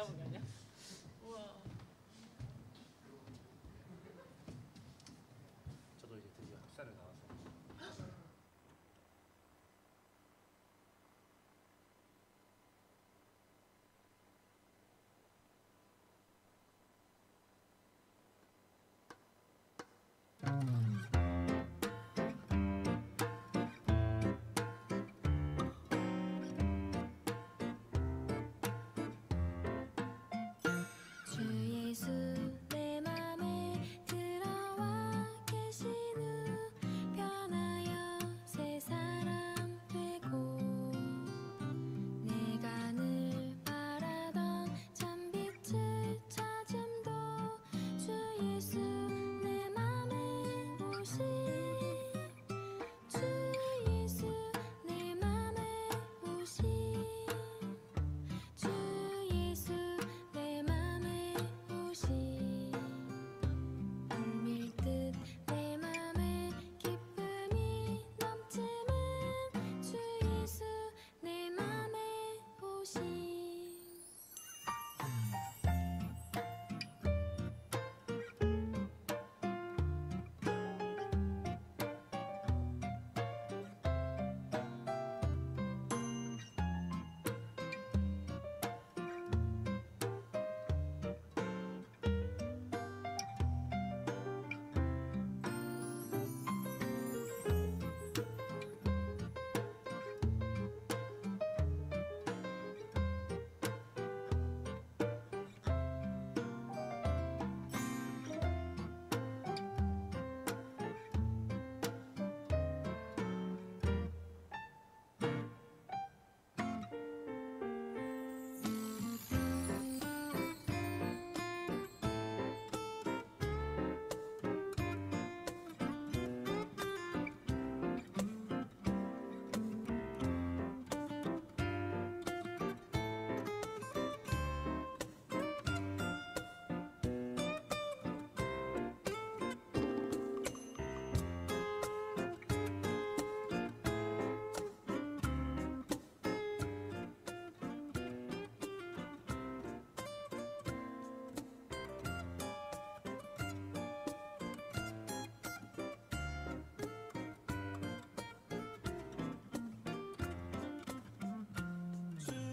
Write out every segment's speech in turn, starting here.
나온 게 아니야? 우와. 저도 이제 드디어 학사를 나와서 주 예수 내 맘에 들어와 계신 후 변하여 새 사람 되고 내가 늘 바라던 참빛을 찾음도 주 예수 내 맘에 오신 주 예수 내 맘에 오신 주 예수 내 맘에 오신 물밀듯 내 맘에 기쁨이 넘치는 주 예수 내 맘에 오신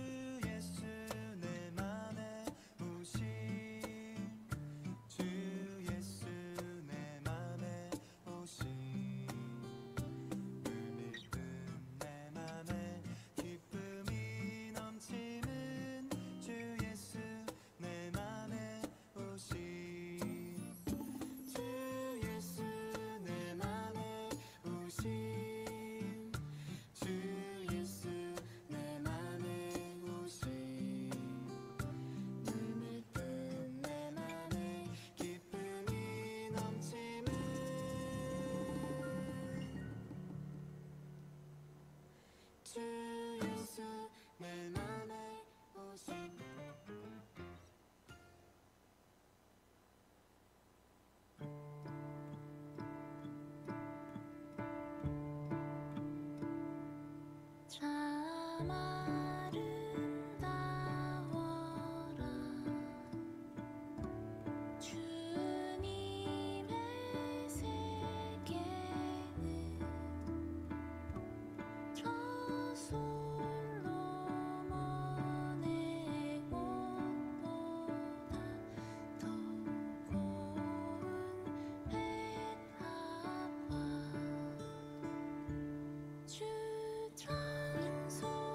주 예수 내 맘에 오신 주 예수 내 맘에 오신 물밀듯 내 맘에 기쁨이 넘치는 주 예수 내 맘에 오신 주 예수 내 맘에 오신 주 예수 내 맘에 오신 물밀듯 내 맘에 기쁨이 넘치는 주 예수 내 맘에 오신 참 아름다워라 주님의 세계는 저 솔로몬의 옷보다 더 고운 백합화 주 찬송하리라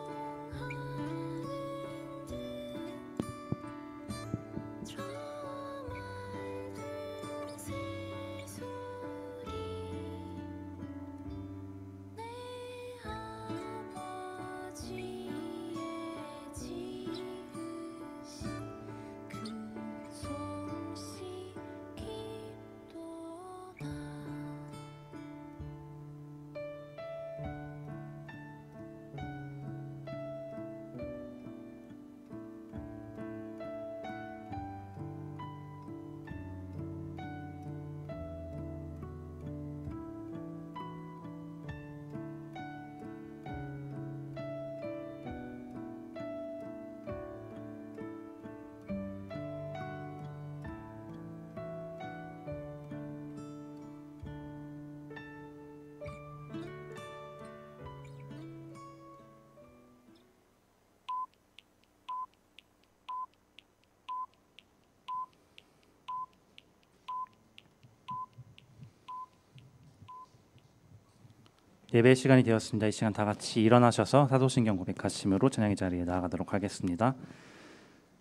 예배 시간이 되었습니다. 이 시간 다 같이 일어나셔서 사도신경 고백하심으로 찬양의 자리에 나아가도록 하겠습니다.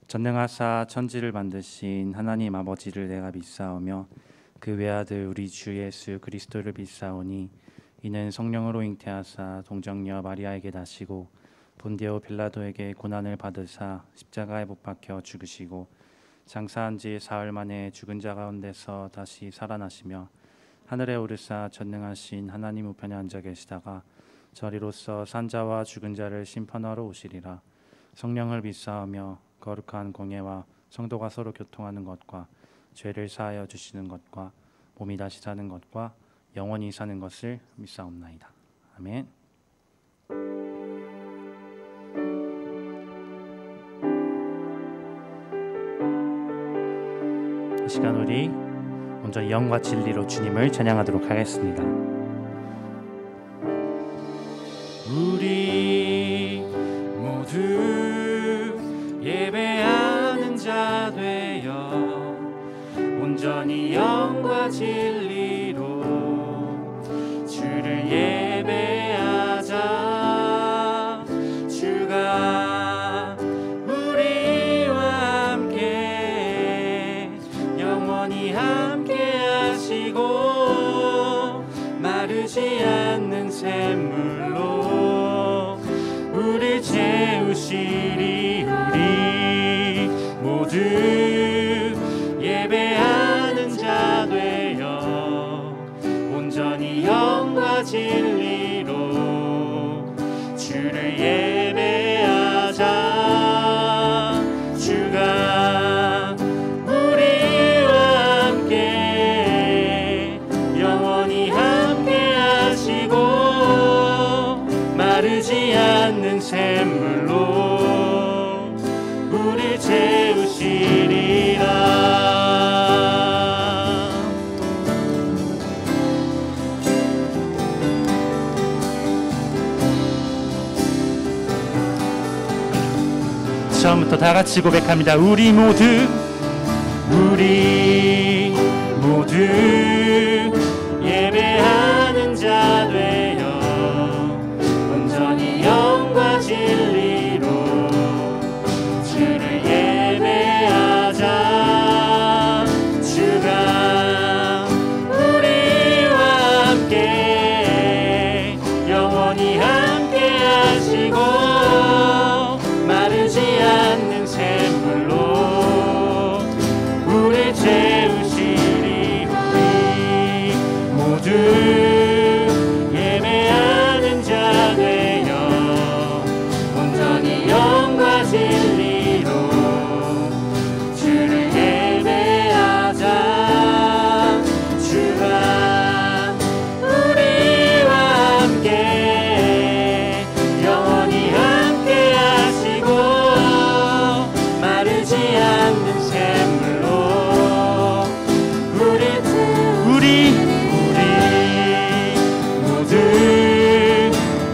전능하사 천지를 만드신 하나님 아버지를 내가 믿사오며 그 외아들 우리 주 예수 그리스도를 믿사오니 이는 성령으로 잉태하사 동정녀 마리아에게 나시고 본디오 빌라도에게 고난을 받으사 십자가에 못 박혀 죽으시고 장사한 지 사흘 만에 죽은 자 가운데서 다시 살아나시며 하늘에 오르사 전능하신 하나님 우편에 앉아 계시다가 저리로서 산자와 죽은 자를 심판하러 오시리라. 성령을 믿사오며 거룩한 공예와 성도가 서로 교통하는 것과 죄를 사하여 주시는 것과 몸이 다시 사는 것과 영원히 사는 것을 믿사옵나이다. 아멘. 이 시간 우리 온전히 영과 진리로 주님을 찬양하도록 하겠습니다. 우리 모두 예배하는 자 되어 온전히 영과 진리로 주를 예배하자. 주가 우리와 함께 영원히 함께 하시고 마르지 않는 샘물로 우릴 채우시리. 우리 모두 예배하는 자 되어 온전히 영과 진리로 주를 예배하자. 주가 우리와 함께 영원히 함께 하시고 마르지 않는 샘물로 우릴 채우시리라. 처음부터 다 같이 고백합니다. 우리 모두 예배하는 자 되어 온전히 영과 진리로 주를 예배하자. 주가 우리와 함께 영원히 함께 하시고 마르지 않는 샘물로 우릴 채우시리. 우리 모두 예배하는 자 되어 온전히 영과 진리로 주를 예배하자. 주가 우리와 함께 영원히 함께 하시고 마르지 않는 샘물로 우리 모두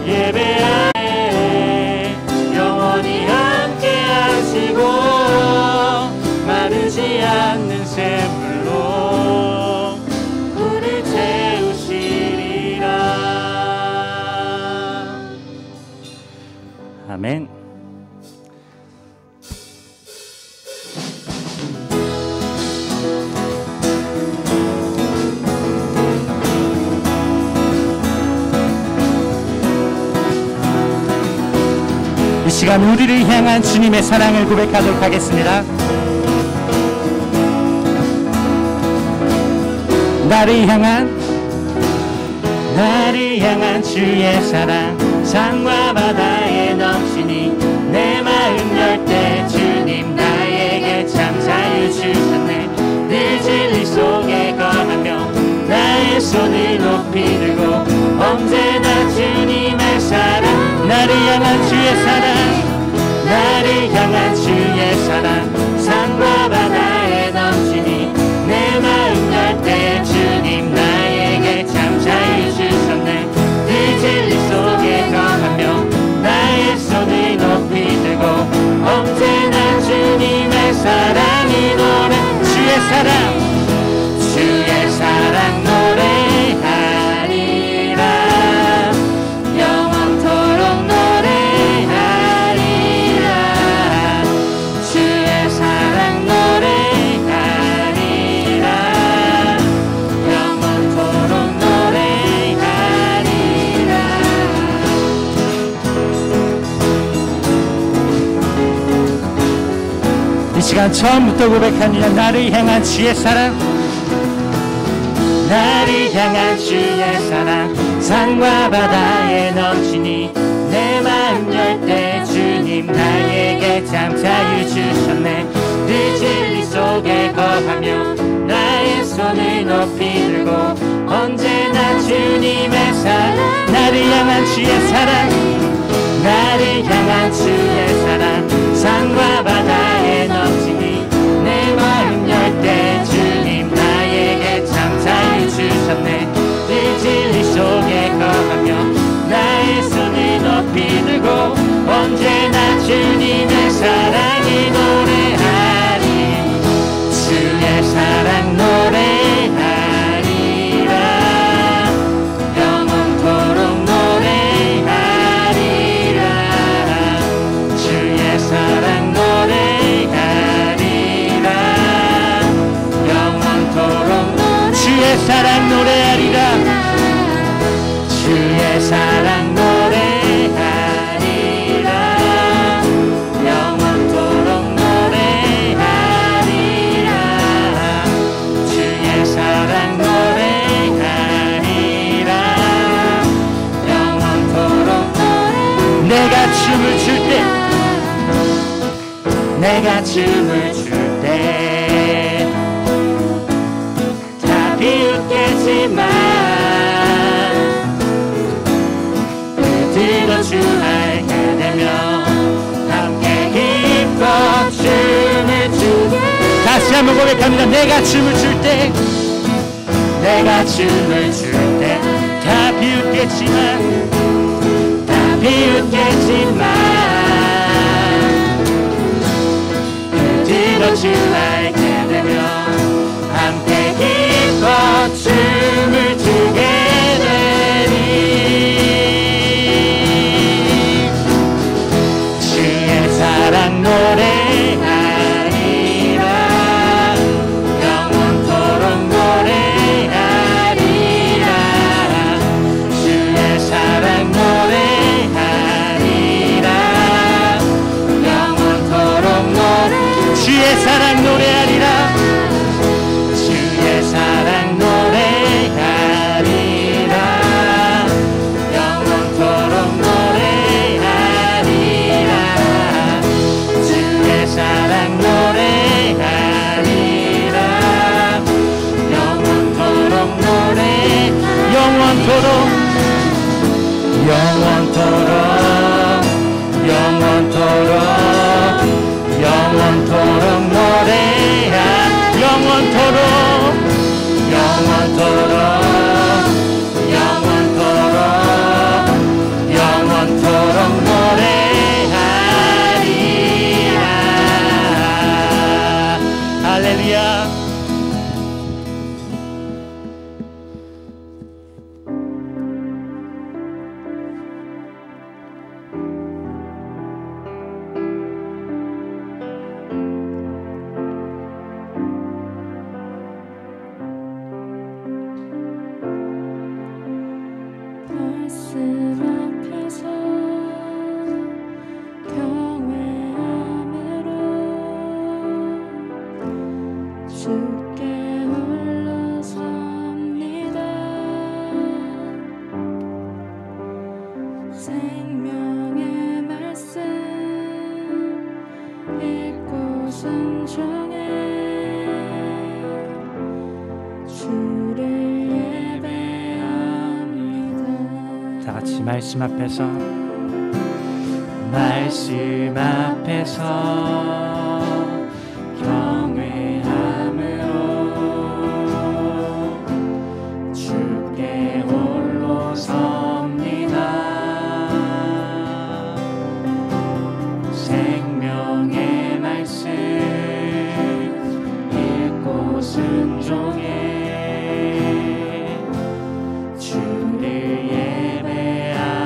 예배하에 영원히 함께 하시고 마르지 않는 샘물로 우릴 채우시리라. 아멘. 이 시간 우리를 향한 주님의 사랑을 고백하도록 하겠습니다. 나를 향한 주의 사랑 산과 바다에 넘치니 내 마음 열 때 주님 나에게 참 자유 주셨네. 늘 진리 속에 거하며 나의 손을 높이 들고 언제나 주님의 사랑 나를 향한 주의 사랑 산과 바다에 넘치니 내 마음 열 때 주님 나에게 참 자유 주셨네. 늘 진리 속에 거하며 나의 손을 높이 들고 언제나 주님의 사랑이 노래 주의 사랑 노래하리라. 난 처음부터 고백합니다. 나를 향한 주의 사랑, 나를 향한 주의 사랑, 산과 바다에 넘치니 내 마음 열 때 주님 나에게 참 자유 주셨네. 그 진리 속에 거하며 나의 손을 높이 들고 언제나 주님의 사랑, 나를 향한 주의 사랑, 나를 향한 주의 사랑, 산과 바다에 넘치니 내 마음 열 때 주님 나에게 참 자유 주셨네. 그 진리 속에 거하며 나의 손을 높이 들고 언제나 주님의 사랑을 노래하리. 주의 사랑 노래하리라. 영원토록 노래하리라. 주의 사랑 노래하리라. 영원토록 주의 사랑 노래하리라. 주의 사랑 노래하리라. 영원토록 노래하리라. 주의 사랑 노래하리라. 영원토록 내가 춤을 출 때, 내가 춤을 출 때 다 비웃겠지만 그대로 주 알게 되면 함께 기뻐 춤을 추게. 다시 한번 고백합니다. 내가 춤을 출 때, 내가 춤을 출 때 다 비웃겠지만, 다 비웃겠지만 그대로 주 알게 되면 함께 기뻐 춤을 추게 되리. 주의 사랑 노래하리라. 영원토록 노래하리라. 주의 사랑 노래하리라. 영원토록 노래. 주의 사랑 노래하리라. 주의 사랑 노래하리라. 영원토록 노래하리라. 주의 사랑 노래하리라. 영원토록 노래. 영원토록, 영원토록, 영원토록, 영원토록 노래하. 영원토록, 영원토록, 영원토록, 영원토록 노래하리라. 할렐루야. 말씀 앞에서 경외함으로 주께 홀로 섭니다. 생명의 말씀 읽고 순종해 주를 예배합니다. 다 같이 말씀 앞에서, 말씀 앞에서 경외함으로 주께 홀로 섭니다. 생명의 말씀 읽고 순종해 주를 예배합니다.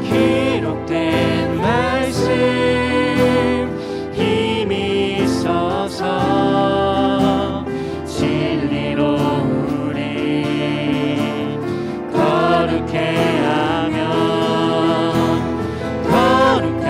기록된 말씀 힘이 있어서 진리로 우리 거룩해 하며 거룩한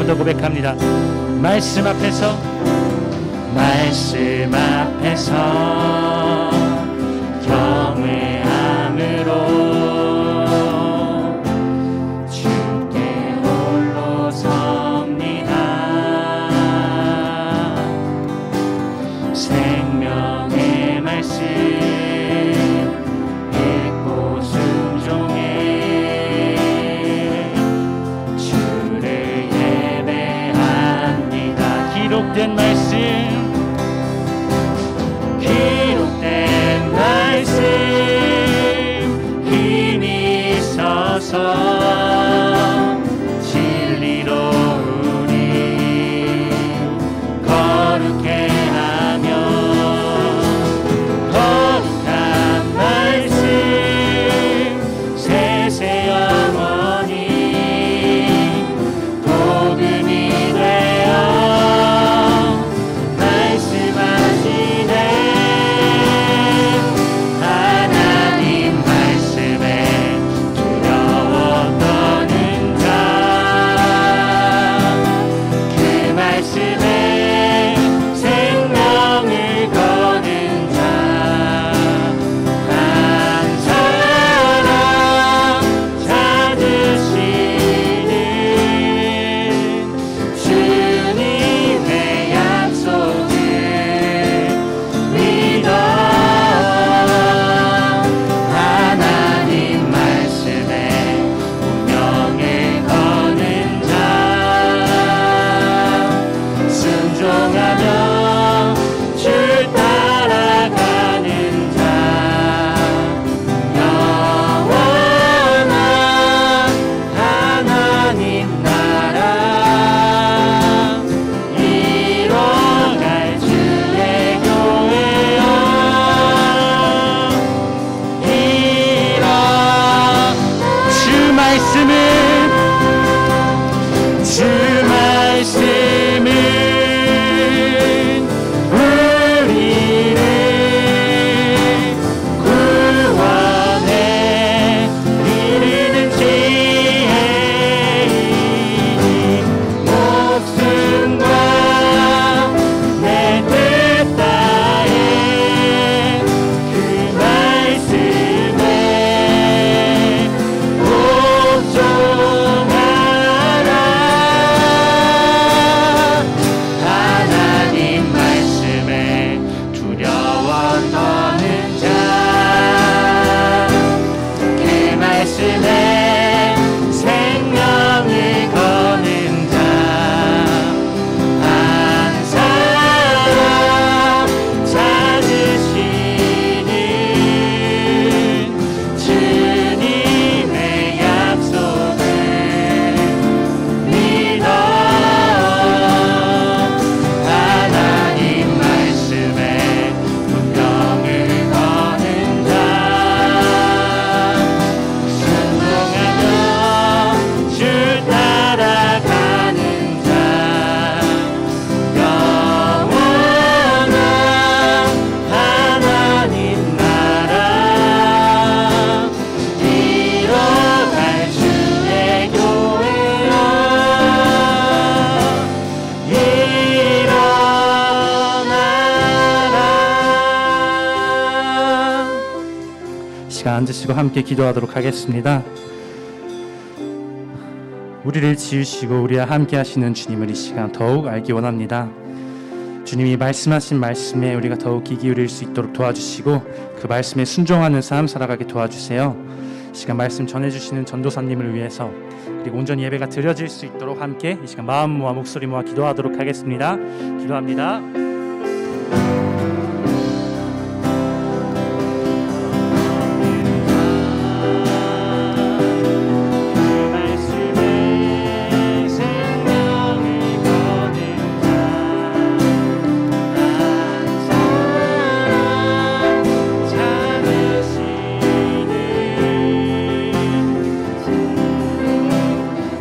더 고백합니다. 말씀 앞에서 경외함으로 주께 홀로 섭니다. 생명의 말씀 읽고 순종해 주를 예배합니다. 기록된 말씀 힘이 있어서 진리로 우리 거룩해 하며 거룩한 말씀 세세 영원히 복음이 되어 말씀하시네. 앉으시고 함께 기도하도록 하겠습니다. 우리를 지으시고 우리와 함께 하시는 주님을 이 시간 더욱 알기 원합니다. 주님이 말씀하신 말씀에 우리가 더욱 귀 기울일 수 있도록 도와주시고 그 말씀에 순종하는 삶 살아가게 도와주세요. 이 시간 말씀 전해주시는 전도사님을 위해서 그리고 온전히 예배가 드려질 수 있도록 함께 이 시간 마음 모아 목소리 모아 기도하도록 하겠습니다. 기도합니다.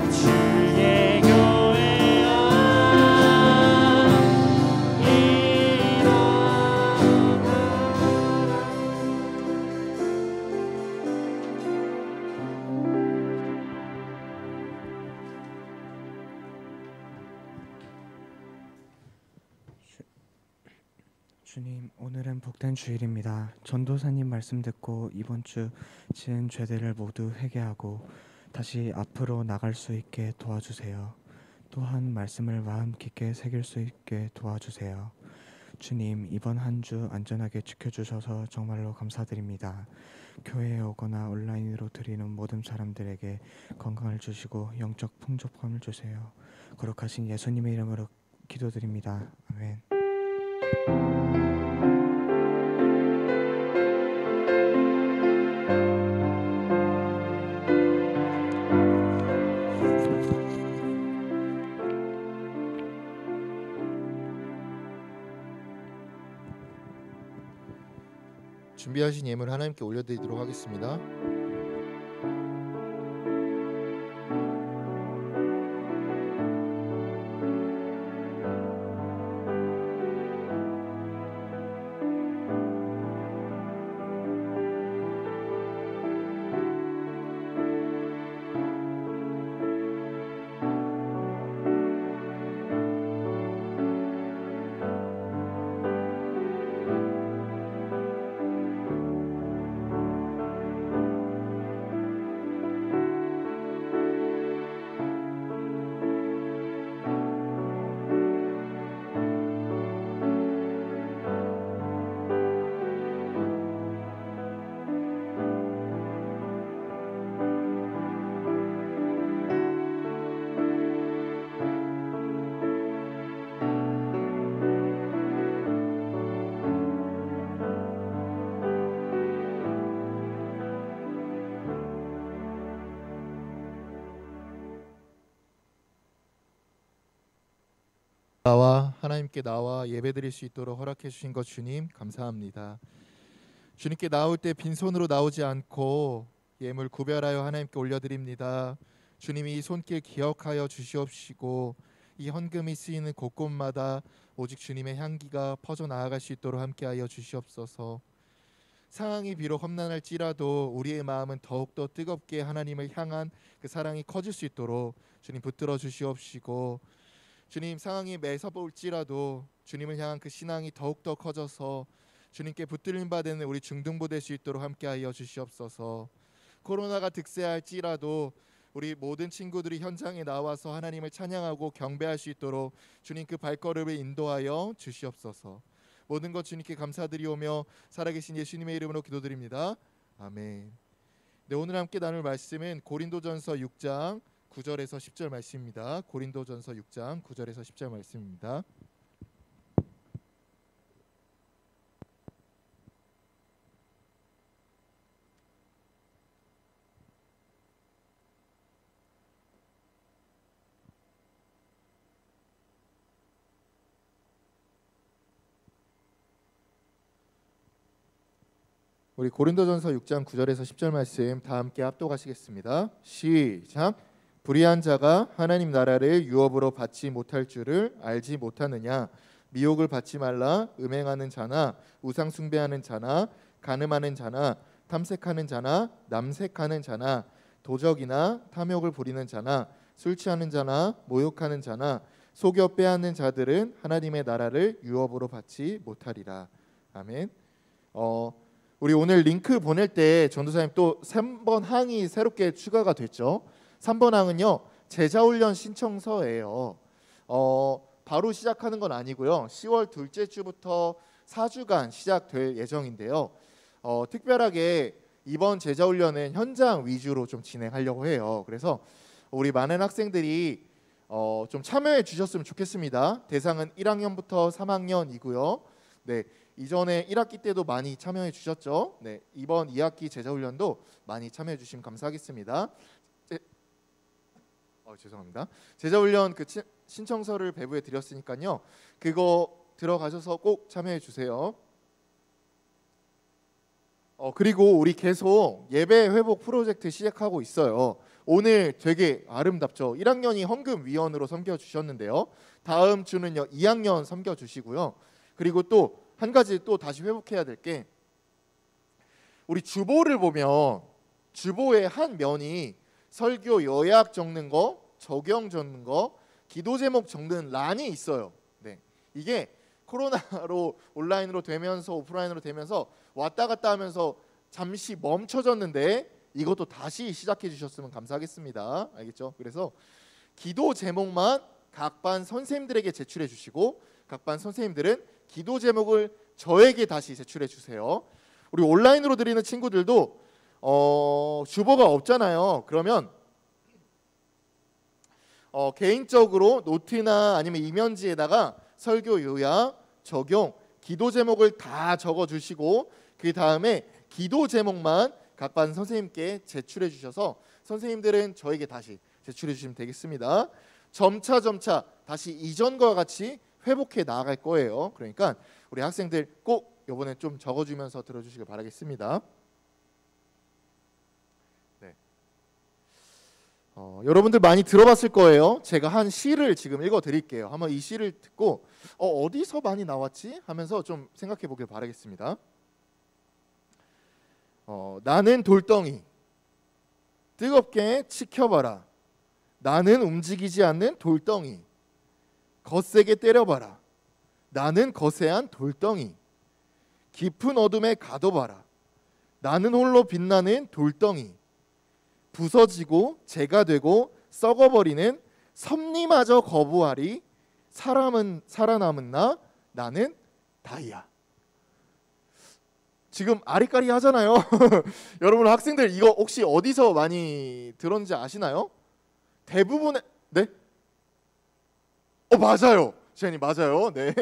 주의 교회여 주님, 오늘은 복된 주일입니다. 전도사님 말씀 듣고 이번 주 지은 죄들을 모두 회개하고 다시 앞으로 나갈 수 있게 도와주세요. 또한 말씀을 마음 깊게 새길 수 있게 도와주세요. 주님, 이번 한 주 안전하게 지켜주셔서 정말로 감사드립니다. 교회에 오거나 온라인으로 드리는 모든 사람들에게 건강을 주시고 영적 풍족함을 주세요. 거룩하신 예수님의 이름으로 기도드립니다. 아멘. 준비하신 예물 하나님께 올려드리도록 하겠습니다. 하나님께 나와 예배드릴 수 있도록 허락해 주신 것 주님 감사합니다. 주님께 나올 때 빈손으로 나오지 않고 예물 구별하여 하나님께 올려드립니다. 주님이 이 손길 기억하여 주시옵시고 이 헌금이 쓰이는 곳곳마다 오직 주님의 향기가 퍼져나아갈 수 있도록 함께하여 주시옵소서. 상황이 비록 험난할지라도 우리의 마음은 더욱더 뜨겁게 하나님을 향한 그 사랑이 커질 수 있도록 주님 붙들어 주시옵시고, 주님 상황이 매서울지라도 주님을 향한 그 신앙이 더욱더 커져서 주님께 붙들림 받는 우리 중등부 될 수 있도록 함께하여 주시옵소서. 코로나가 득세할지라도 우리 모든 친구들이 현장에 나와서 하나님을 찬양하고 경배할 수 있도록 주님 그 발걸음을 인도하여 주시옵소서. 모든 것 주님께 감사드리오며 살아계신 예수님의 이름으로 기도드립니다. 아멘. 네, 오늘 함께 나눌 말씀은 고린도전서 6장 9절에서 10절 말씀입니다. 고린도전서 6장 9절에서 10절 말씀입니다. 우리 고린도전서 6장 9절에서 10절 말씀 다 함께 합독하시겠습니다. 시작. 불의한 자가 하나님 나라를 유업으로 받지 못할 줄을 알지 못하느냐. 미혹을 받지 말라. 음행하는 자나 우상 숭배하는 자나 간음하는 자나 탐색하는 자나 남색하는 자나 도적이나 탐욕을 부리는 자나 술 취하는 자나 모욕하는 자나 속여 빼앗는 자들은 하나님의 나라를 유업으로 받지 못하리라. 아멘. 우리 오늘 링크 보낼 때 전도사님 또 3번 항이 새롭게 추가가 됐죠. 3번 항은요 제자훈련 신청서예요. 바로 시작하는 건 아니고요. 10월 둘째 주부터 4주간 시작될 예정인데요. 특별하게 이번 제자훈련은 현장 위주로 좀 진행하려고 해요. 그래서 우리 많은 학생들이 좀 참여해 주셨으면 좋겠습니다. 대상은 1학년부터 3학년이고요. 네, 이전에 1학기 때도 많이 참여해 주셨죠. 네, 이번 2학기 제자훈련도 많이 참여해 주시면 감사하겠습니다. 죄송합니다. 제자훈련 그 신청서를 배부해 드렸으니까요. 그거 들어가셔서 꼭 참여해 주세요. 그리고 우리 계속 예배 회복 프로젝트 시작하고 있어요. 오늘 되게 아름답죠. 1학년이 헌금위원으로 섬겨주셨는데요. 다음 주는요 2학년 섬겨주시고요. 그리고 또 한 가지 또 다시 회복해야 될 게, 우리 주보를 보면 주보의 한 면이 설교 요약 적는 거, 적용 적는 거, 기도 제목 적는 란이 있어요. 네, 이게 코로나로 온라인으로 되면서 오프라인으로 되면서 왔다 갔다 하면서 잠시 멈춰졌는데 이것도 다시 시작해 주셨으면 감사하겠습니다. 알겠죠? 그래서 기도 제목만 각 반 선생님들에게 제출해 주시고 각 반 선생님들은 기도 제목을 저에게 다시 제출해 주세요. 우리 온라인으로 드리는 친구들도 주보가 없잖아요. 그러면 개인적으로 노트나 아니면 이면지에다가 설교 요약, 적용, 기도 제목을 다 적어 주시고 그 다음에 기도 제목만 각 반 선생님께 제출해 주셔서 선생님들은 저에게 다시 제출해 주시면 되겠습니다. 점차 다시 이전과 같이 회복해 나아갈 거예요. 그러니까 우리 학생들 꼭 이번에 좀 적어주면서 들어주시길 바라겠습니다. 네. 여러분들 많이 들어봤을 거예요. 제가 한 시를 지금 읽어드릴게요. 한번 이 시를 듣고 어디서 많이 나왔지? 하면서 좀 생각해 보길 바라겠습니다. 나는 돌덩이 뜨겁게 지켜봐라. 나는 움직이지 않는 돌덩이 거세게 때려봐라. 나는 거세한 돌덩이 깊은 어둠에 가둬봐라. 나는 홀로 빛나는 돌덩이 부서지고 재가 되고 썩어버리는 섭리마저 거부하리. 사람은 살아남은 나는 다이아. 지금 아리까리 하잖아요. 여러분 학생들 이거 혹시 어디서 많이 들었는지 아시나요? 대부분의 네? 맞아요. 시현이 맞아요. 네.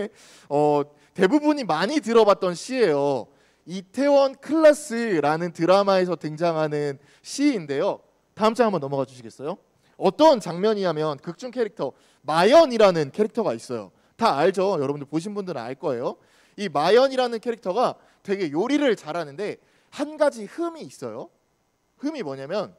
대부분이 많이 들어봤던 시예요. 이태원 클라스라는 드라마에서 등장하는 시인데요. 다음 장 한번 넘어가 주시겠어요? 어떤 장면이냐면 극중 캐릭터 마연이라는 캐릭터가 있어요. 다 알죠? 여러분들 보신 분들은 알 거예요. 이 마연이라는 캐릭터가 되게 요리를 잘하는데 한 가지 흠이 있어요. 흠이 뭐냐면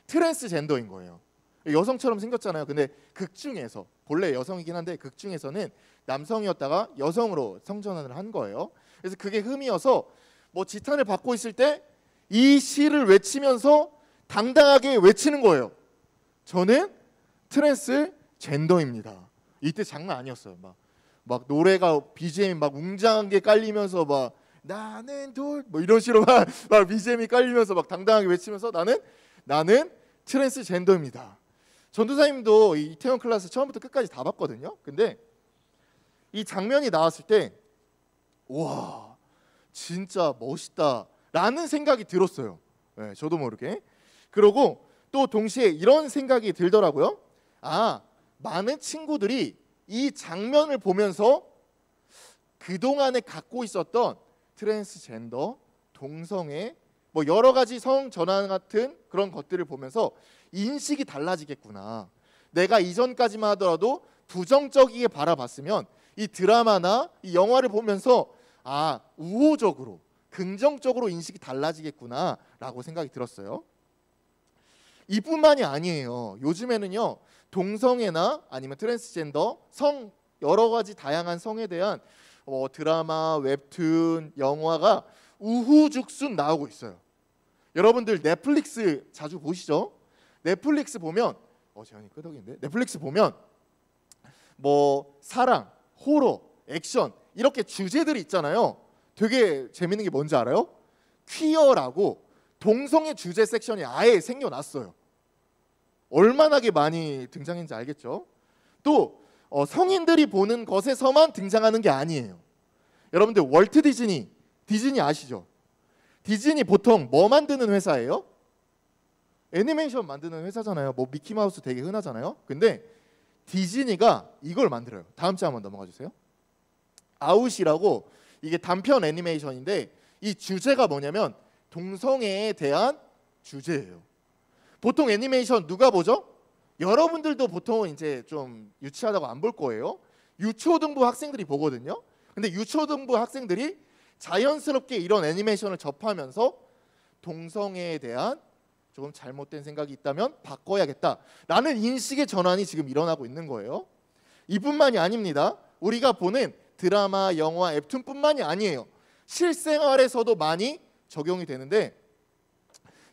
트랜스젠더인 거예요. 여성처럼 생겼잖아요. 근데 극중에서 본래 여성이긴 한데 극중에서는 남성이었다가 여성으로 성전환을 한 거예요. 그래서 그게 흠이어서 뭐 지탄을 받고 있을 때 이 시를 외치면서 당당하게 외치는 거예요. 저는 트랜스젠더입니다. 이때 장난 아니었어요. 막 노래가 BGM이 막 웅장한 게 깔리면서 막 나는 돌 뭐 이런 식으로 막 BGM이 깔리면서 막 당당하게 외치면서 나는 트랜스젠더입니다. 전도사님도 이 이태원 클래스 처음부터 끝까지 다 봤거든요. 근데 이 장면이 나왔을 때 와 진짜 멋있다라는 생각이 들었어요. 네, 저도 모르게. 그러고 또 동시에 이런 생각이 들더라고요. 많은 친구들이 이 장면을 보면서 그동안에 갖고 있었던 트랜스젠더, 동성애, 뭐 여러 가지 성 전환 같은 그런 것들을 보면서 인식이 달라지겠구나. 내가 이전까지만 하더라도 부정적이게 바라봤으면 이 드라마나 이 영화를 보면서 우호적으로, 긍정적으로 인식이 달라지겠구나라고 생각이 들었어요. 이뿐만이 아니에요. 요즘에는요. 동성애나 아니면 트랜스젠더, 성 여러 가지 다양한 성에 대한 드라마, 웹툰, 영화가 우후죽순 나오고 있어요. 여러분들 넷플릭스 자주 보시죠? 넷플릭스 보면 재현이 끄덕인데 넷플릭스 보면 뭐 사랑, 호러, 액션 이렇게 주제들이 있잖아요. 되게 재밌는 게 뭔지 알아요? 퀴어라고 동성애 주제 섹션이 아예 생겨났어요. 얼마나 많이 등장했는지 알겠죠? 또 성인들이 보는 것에서만 등장하는 게 아니에요. 여러분들 월트 디즈니 아시죠? 디즈니 보통 뭐 만드는 회사예요? 애니메이션 만드는 회사잖아요. 뭐 미키마우스 되게 흔하잖아요. 근데 디즈니가 이걸 만들어요. 다음 장 한번 넘어가 주세요. 아웃이라고 이게 단편 애니메이션인데 이 주제가 뭐냐면 동성애에 대한 주제예요. 보통 애니메이션 누가 보죠? 여러분들도 보통은 이제 좀 유치하다고 안 볼 거예요. 유초등부 학생들이 보거든요. 근데 유초등부 학생들이 자연스럽게 이런 애니메이션을 접하면서 동성애에 대한 조금 잘못된 생각이 있다면 바꿔야겠다라는 인식의 전환이 지금 일어나고 있는 거예요. 이뿐만이 아닙니다. 우리가 보는 드라마, 영화, 웹툰뿐만이 아니에요. 실생활에서도 많이 적용이 되는데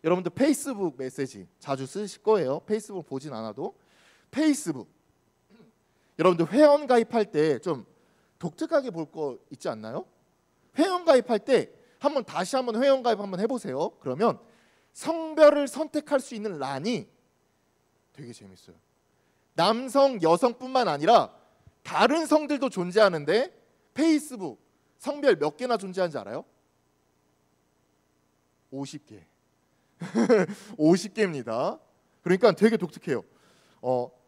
여러분들 페이스북 메시지 자주 쓰실 거예요. 페이스북 보진 않아도 페이스북 여러분들 회원 가입할 때 좀 독특하게 볼 거 있지 않나요? 회원가입할 때 다시 한번 회원가입 한번 해보세요. 그러면 성별을 선택할 수 있는 란이 되게 재밌어요. 남성, 여성뿐만 아니라 다른 성들도 존재하는데 페이스북 성별 몇 개나 존재하는지 알아요? 50개. 50개입니다. 그러니까 되게 독특해요.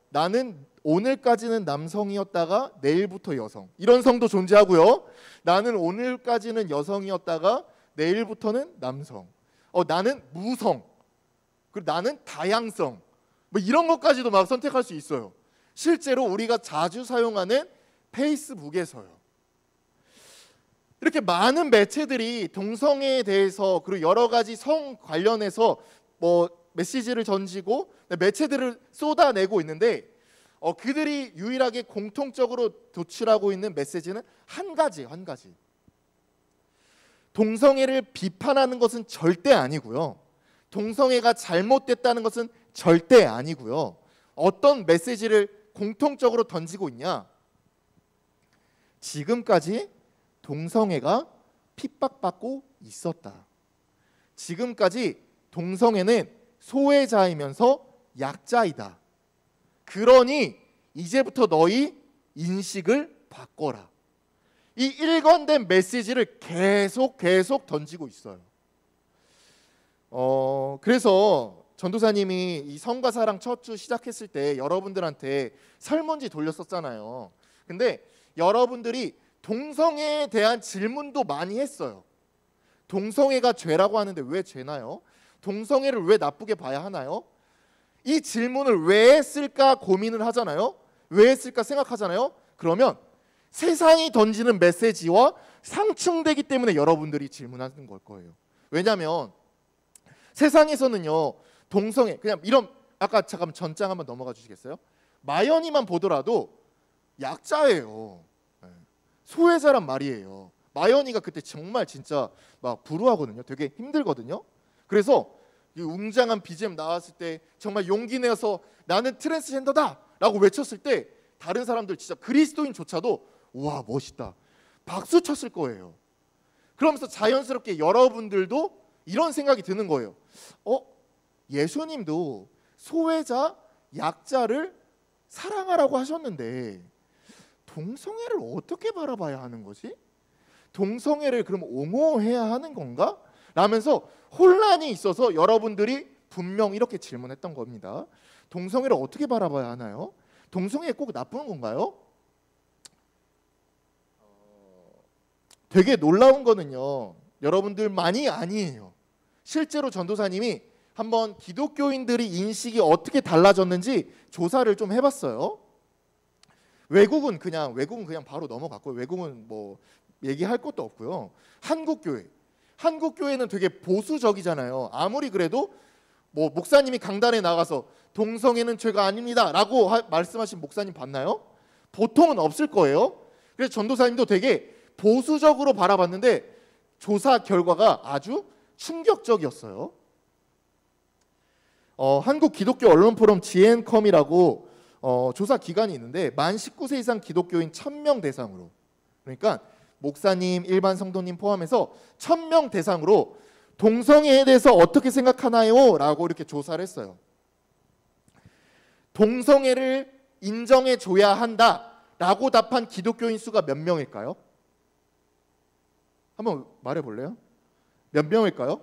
나는 오늘까지는 남성이었다가 내일부터 여성. 이런 성도 존재하고요. 나는 오늘까지는 여성이었다가 내일부터는 남성. 나는 무성. 그리고 나는 다양성. 뭐 이런 것까지도 막 선택할 수 있어요. 실제로 우리가 자주 사용하는 페이스북에서요. 이렇게 많은 매체들이 동성애에 대해서 그리고 여러 가지 성 관련해서 뭐 메시지를 던지고 매체들을 쏟아내고 있는데 그들이 유일하게 공통적으로 도출하고 있는 메시지는 한 가지. 동성애를 비판하는 것은 절대 아니고요. 동성애가 잘못됐다는 것은 절대 아니고요. 어떤 메시지를 공통적으로 던지고 있냐? 지금까지 동성애가 핍박받고 있었다. 지금까지 동성애는 소외자이면서 약자이다. 그러니 이제부터 너희 인식을 바꿔라. 이 일관된 메시지를 계속 던지고 있어요. 그래서 전도사님이 이 성과 사랑 첫 주 시작했을 때 여러분들한테 설문지 돌렸었잖아요. 근데 여러분들이 동성애에 대한 질문도 많이 했어요. 동성애가 죄라고 하는데 왜 죄나요? 동성애를 왜 나쁘게 봐야 하나요? 이 질문을 왜 했을까 고민을 하잖아요. 왜 했을까 생각하잖아요. 그러면 세상이 던지는 메시지와 상충되기 때문에 여러분들이 질문하는 걸 거예요. 왜냐하면 세상에서는요, 동성애 그냥 이런 아까 잠깐 전장 한번 넘어가 주시겠어요? 마연이만 보더라도 약자예요. 소외자란 말이에요. 마연이가 그때 정말 진짜 막 불우하거든요. 되게 힘들거든요. 그래서 이 웅장한 BGM 나왔을 때 정말 용기 내어서 나는 트랜스젠더다 라고 외쳤을 때 다른 사람들 진짜 그리스도인조차도 우와 멋있다 박수 쳤을 거예요. 그러면서 자연스럽게 여러분들도 이런 생각이 드는 거예요. 예수님도 소외자, 약자를 사랑하라고 하셨는데 동성애를 어떻게 바라봐야 하는 거지? 동성애를 그럼 옹호해야 하는 건가? 라면서 혼란이 있어서 여러분들이 분명 이렇게 질문했던 겁니다. 동성애를 어떻게 바라봐야 하나요? 동성애 꼭 나쁜 건가요? 되게 놀라운 거는요, 여러분들만이 아니에요. 실제로 전도사님이 한번 기독교인들이 인식이 어떻게 달라졌는지 조사를 좀 해봤어요. 외국은 그냥 바로 넘어갔고요. 외국은 뭐 얘기할 것도 없고요. 한국교회는 되게 보수적이잖아요. 아무리 그래도 뭐 목사님이 강단에 나가서 동성애는 죄가 아닙니다라고 말씀하신 목사님 봤나요? 보통은 없을 거예요. 그래서 전도사님도 되게 보수적으로 바라봤는데 조사 결과가 아주 충격적이었어요. 한국 기독교 언론 포럼 GN컴이라고 조사 기관이 있는데 만 19세 이상 기독교인 1000명 대상으로, 그러니까 목사님, 일반 성도님 포함해서 1000명 대상으로 동성애에 대해서 어떻게 생각하나요? 라고 이렇게 조사를 했어요. 동성애를 인정해 줘야 한다 라고 답한 기독교인 수가 몇 명일까요? 한번 말해 볼래요? 몇 명일까요?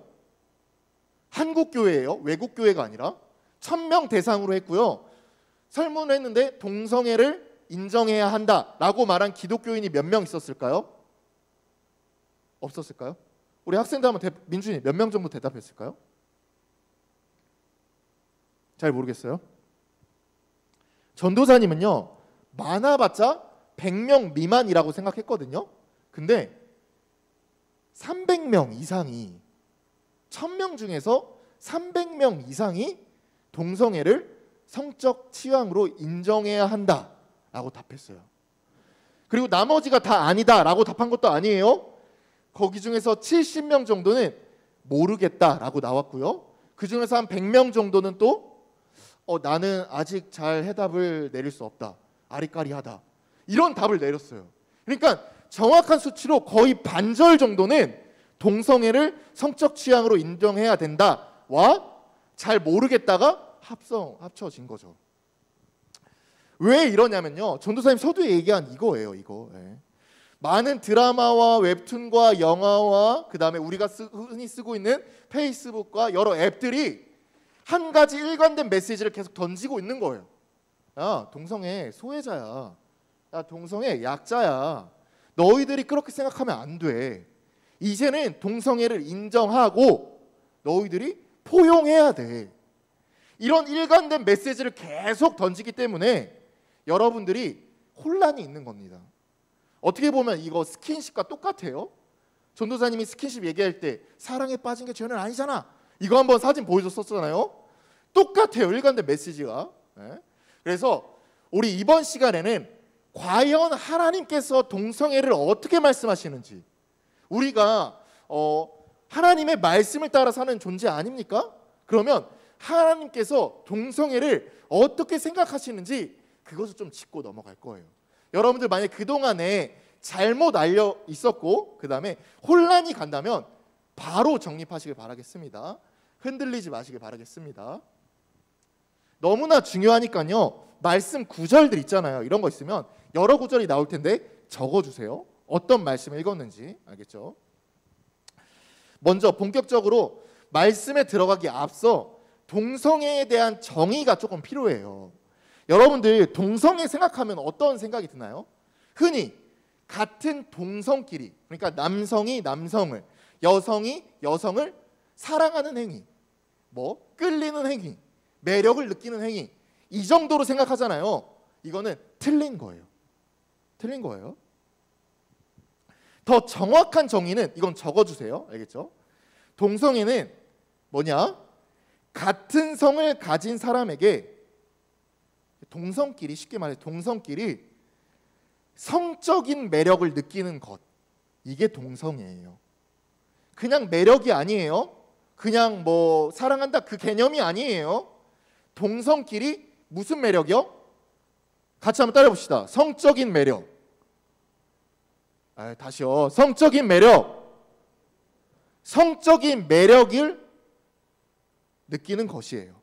한국 교회예요. 외국 교회가 아니라 1000명 대상으로 했고요. 설문을 했는데 동성애를 인정해야 한다라고 말한 기독교인이 몇 명 있었을까요? 없었을까요? 우리 학생들 한번 민준이 몇 명 정도 대답했을까요? 잘 모르겠어요. 전도사님은요, 많아봤자 100명 미만이라고 생각했거든요. 근데 300명 이상이, 1000명 중에서 300명 이상이 동성애를 성적 취향으로 인정해야 한다라고 답했어요. 그리고 나머지가 다 아니다라고 답한 것도 아니에요. 거기 중에서 70명 정도는 모르겠다라고 나왔고요. 그 중에서 한 100명 정도는 또 나는 아직 잘 해답을 내릴 수 없다, 아리까리하다, 이런 답을 내렸어요. 그러니까 정확한 수치로 거의 반절 정도는 동성애를 성적 취향으로 인정해야 된다와 잘 모르겠다가 합쳐진 거죠. 왜 이러냐면요, 전도사님 서두에 얘기한 이거예요. 이거. 예. 많은 드라마와 웹툰과 영화와 그 다음에 우리가 흔히 쓰고 있는 페이스북과 여러 앱들이 한 가지 일관된 메시지를 계속 던지고 있는 거예요. 야, 동성애 소외자야. 야, 동성애 약자야. 너희들이 그렇게 생각하면 안 돼. 이제는 동성애를 인정하고 너희들이 포용해야 돼. 이런 일관된 메시지를 계속 던지기 때문에 여러분들이 혼란이 있는 겁니다. 어떻게 보면 이거 스킨십과 똑같아요. 전도사님이 스킨십 얘기할 때 사랑에 빠진 게 죄는 아니잖아. 이거 한번 사진 보여줬었잖아요. 똑같아요. 일관된 메시지가. 그래서 우리 이번 시간에는 과연 하나님께서 동성애를 어떻게 말씀하시는지, 우리가 하나님의 말씀을 따라 사는 존재 아닙니까? 그러면 하나님께서 동성애를 어떻게 생각하시는지 그것을 좀 짚고 넘어갈 거예요. 여러분들 만약 그동안에 잘못 알려 있었고 그 다음에 혼란이 간다면 바로 정립하시길 바라겠습니다. 흔들리지 마시길 바라겠습니다. 너무나 중요하니까요, 말씀 구절들 있잖아요. 이런 거 있으면 여러 구절이 나올 텐데 적어주세요. 어떤 말씀을 읽었는지. 알겠죠? 먼저 본격적으로 말씀에 들어가기 앞서 동성애에 대한 정의가 조금 필요해요. 여러분들 동성애 생각하면 어떤 생각이 드나요? 흔히 같은 동성끼리, 그러니까 남성이 남성을, 여성이 여성을 사랑하는 행위, 뭐 끌리는 행위, 매력을 느끼는 행위, 이 정도로 생각하잖아요. 이거는 틀린 거예요. 틀린 거예요. 더 정확한 정의는 이건 적어주세요. 알겠죠? 동성애는 뭐냐? 같은 성을 가진 사람에게 동성끼리, 쉽게 말해 동성끼리 성적인 매력을 느끼는 것, 이게 동성애예요. 그냥 매력이 아니에요. 그냥 뭐 사랑한다 그 개념이 아니에요. 동성끼리 무슨 매력이요? 같이 한번 따라 봅시다. 성적인 매력. 다시요. 성적인 매력. 성적인 매력을 느끼는 것이에요.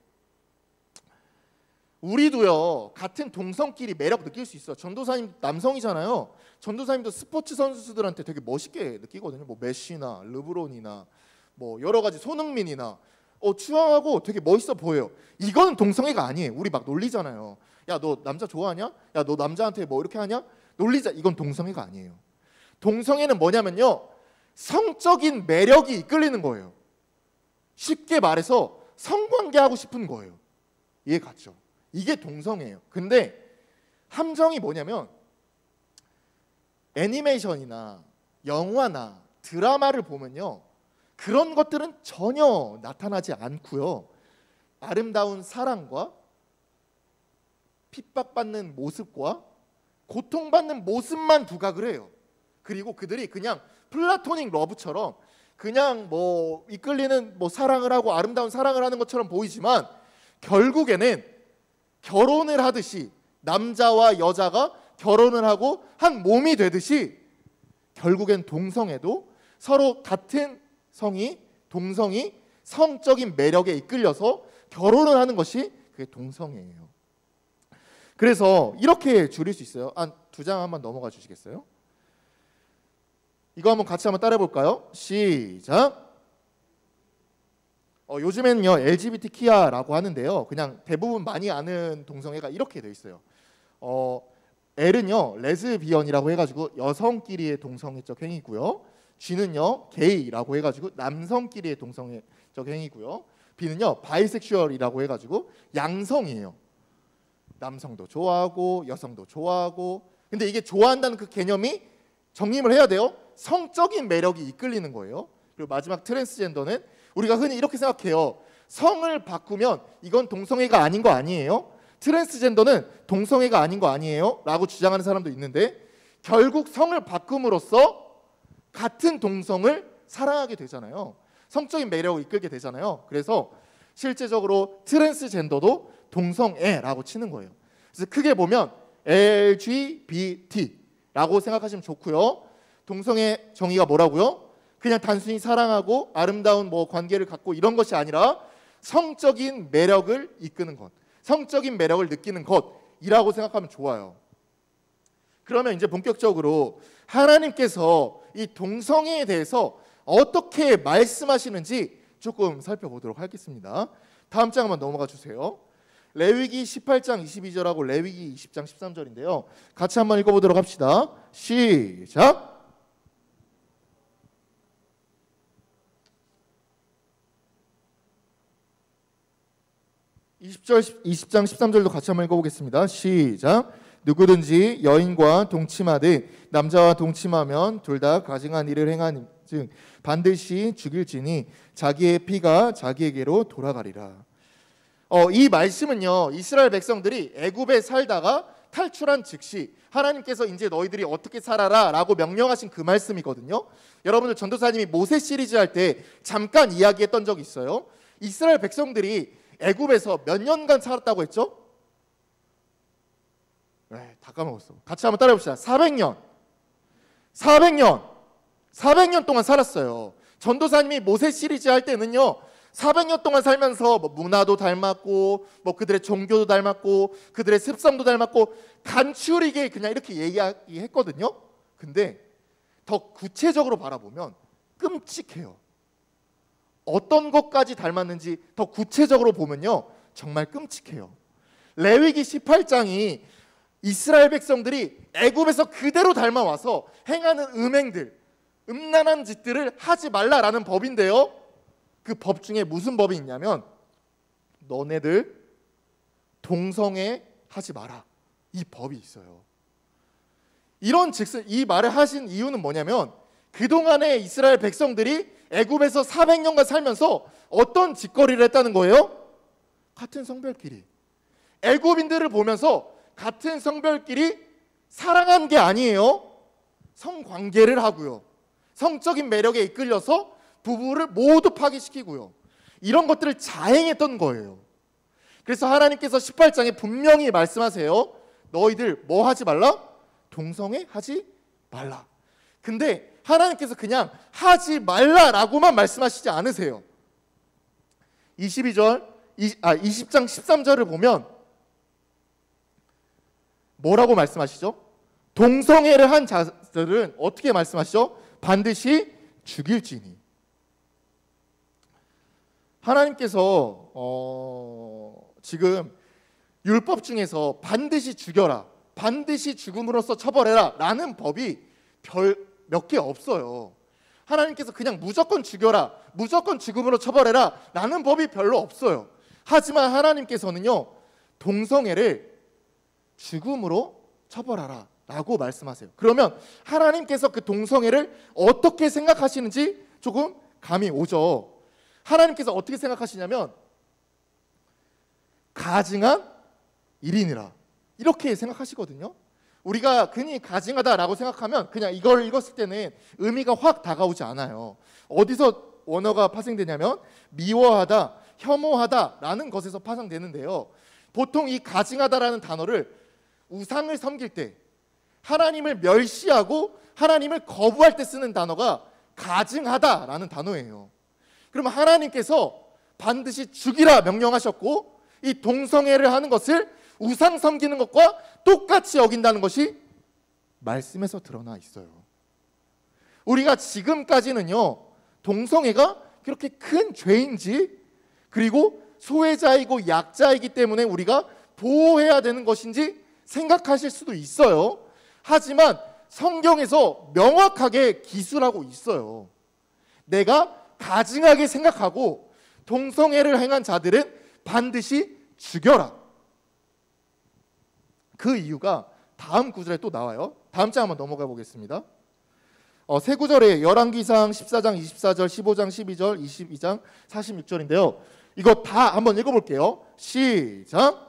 우리도요, 같은 동성끼리 매력 느낄 수 있어요. 전도사님 남성이잖아요. 전도사님도 스포츠 선수들한테 되게 멋있게 느끼거든요. 뭐 메시나 르브론이나 뭐 여러 가지 손흥민이나 추앙하고 되게 멋있어 보여요. 이거는 동성애가 아니에요. 우리 막 놀리잖아요. 야, 너 남자 좋아하냐? 야, 너 남자한테 뭐 이렇게 하냐? 놀리자. 이건 동성애가 아니에요. 동성애는 뭐냐면요, 성적인 매력이 이끌리는 거예요. 쉽게 말해서 성관계하고 싶은 거예요. 이해 갔죠? 이게 동성애예요. 근데 함정이 뭐냐면 애니메이션이나 영화나 드라마를 보면요, 그런 것들은 전혀 나타나지 않고요, 아름다운 사랑과 핍박받는 모습과 고통받는 모습만 부각을 해요. 그리고 그들이 그냥 플라토닉 러브처럼 그냥 뭐 이끌리는 뭐 사랑을 하고 아름다운 사랑을 하는 것처럼 보이지만 결국에는 결혼을 하듯이 남자와 여자가 결혼을 하고 한 몸이 되듯이 결국엔 동성애도 서로 같은 성이, 동성이 성적인 매력에 이끌려서 결혼을 하는 것이 그게 동성애예요. 그래서 이렇게 줄일 수 있어요. 한 두 장 한번 넘어가 주시겠어요? 이거 한번 같이 한번 따라해 볼까요? 시작. 요즘에는요 LGBTQIA라고 하는데요, 그냥 대부분 많이 아는 동성애가 이렇게 돼 있어요. L은요 레즈비언이라고 해가지고 여성끼리의 동성애적 행위고요. G는요 게이라고 해가지고 남성끼리의 동성애적 행위고요. B는요 바이섹슈얼이라고 해가지고 양성이에요. 남성도 좋아하고 여성도 좋아하고. 근데 이게 좋아한다는 그 개념이 정립을 해야 돼요. 성적인 매력이 이끌리는 거예요. 그리고 마지막 트랜스젠더는 우리가 흔히 이렇게 생각해요. 성을 바꾸면 이건 동성애가 아닌 거 아니에요? 트랜스젠더는 동성애가 아닌 거 아니에요? 라고 주장하는 사람도 있는데, 결국 성을 바꿈으로써 같은 동성을 사랑하게 되잖아요. 성적인 매력을 이끌게 되잖아요. 그래서 실제적으로 트랜스젠더도 동성애라고 치는 거예요. 그래서 크게 보면 LGBT라고 라고 생각하시면 좋고요. 동성애 정의가 뭐라고요? 그냥 단순히 사랑하고 아름다운 뭐 관계를 갖고 이런 것이 아니라 성적인 매력을 이끄는 것, 성적인 매력을 느끼는 것이라고 생각하면 좋아요. 그러면 이제 본격적으로 하나님께서 이 동성애에 대해서 어떻게 말씀하시는지 조금 살펴보도록 하겠습니다. 다음 장 한번 넘어가 주세요. 레위기 18장 22절하고 레위기 20장 13절인데요. 같이 한번 읽어보도록 합시다. 시작. (20절) 20장 13절도 같이 한번 읽어보겠습니다. 시작. 누구든지 여인과 동침하되 남자와 동침하면 둘 다 가증한 일을 행한 즉 반드시 죽일지니 자기의 피가 자기에게로 돌아가리라. 이 말씀은요, 이스라엘 백성들이 애굽에 살다가 탈출한 즉시 하나님께서 이제 너희들이 어떻게 살아라 라고 명령하신 그 말씀이거든요. 여러분들 전도사님이 모세 시리즈 할 때 잠깐 이야기했던 적이 있어요. 이스라엘 백성들이 애굽에서 몇 년간 살았다고 했죠? 네, 다 까먹었어. 같이 한번 따라해봅시다. 400년 동안 살았어요. 전도사님이 모세 시리즈 할 때는요, 400년 동안 살면서 뭐 문화도 닮았고 뭐 그들의 종교도 닮았고 그들의 습성도 닮았고 간추리게 그냥 이렇게 얘기했거든요. 근데 더 구체적으로 바라보면 끔찍해요. 어떤 것까지 닮았는지 더 구체적으로 보면요, 정말 끔찍해요. 레위기 18장이 이스라엘 백성들이 애굽에서 그대로 닮아와서 행하는 음행들, 음란한 짓들을 하지 말라라는 법인데요, 그 법 중에 무슨 법이 있냐면 너네들 동성애 하지 마라, 이 법이 있어요. 이런 즉슨 이 말을 하신 이유는 뭐냐면 그동안에 이스라엘 백성들이 애굽에서 400년간 살면서 어떤 짓거리를 했다는 거예요? 같은 성별끼리, 애굽인들을 보면서 같은 성별끼리 사랑한 게 아니에요. 성관계를 하고요, 성적인 매력에 이끌려서 부부를 모두 파괴시키고요, 이런 것들을 자행했던 거예요. 그래서 하나님께서 18장에 분명히 말씀하세요. 너희들 뭐 하지 말라? 동성애 하지 말라. 근데 하나님께서 그냥 하지 말라라고만 말씀하시지 않으세요. 20장 13절을 보면 뭐라고 말씀하시죠? 동성애를 한 자들은 어떻게 말씀하시죠? 반드시 죽일지니. 하나님께서 지금 율법 중에서 반드시 죽여라, 반드시 죽음으로써 처벌해라 라는 법이 몇 개 없어요. 하나님께서 그냥 무조건 죽여라, 무조건 죽음으로 처벌해라 라는 법이 별로 없어요. 하지만 하나님께서는요, 동성애를 죽음으로 처벌하라 라고 말씀하세요. 그러면 하나님께서 그 동성애를 어떻게 생각하시는지 조금 감이 오죠. 하나님께서 어떻게 생각하시냐면 가증한 일이니라 이렇게 생각하시거든요. 우리가 흔히 가증하다라고 생각하면 그냥 이걸 읽었을 때는 의미가 확 다가오지 않아요. 어디서 원어가 파생되냐면 미워하다, 혐오하다라는 것에서 파생되는데요, 보통 이 가증하다라는 단어를 우상을 섬길 때, 하나님을 멸시하고 하나님을 거부할 때 쓰는 단어가 가증하다라는 단어예요. 그러면 하나님께서 반드시 죽이라 명령하셨고 이 동성애를 하는 것을 우상 섬기는 것과 똑같이 여긴다는 것이 말씀에서 드러나 있어요. 우리가 지금까지는요, 동성애가 그렇게 큰 죄인지, 그리고 소외자이고 약자이기 때문에 우리가 보호해야 되는 것인지 생각하실 수도 있어요. 하지만 성경에서 명확하게 기술하고 있어요. 내가 가증하게 생각하고 동성애를 행한 자들은 반드시 죽여라. 그 이유가 다음 구절에 또 나와요. 다음 장 한번 넘어가 보겠습니다. 세 구절에 열왕기상 14장 24절, 15장 12절, 22장 46절인데요. 이거 다 한번 읽어볼게요. 시작.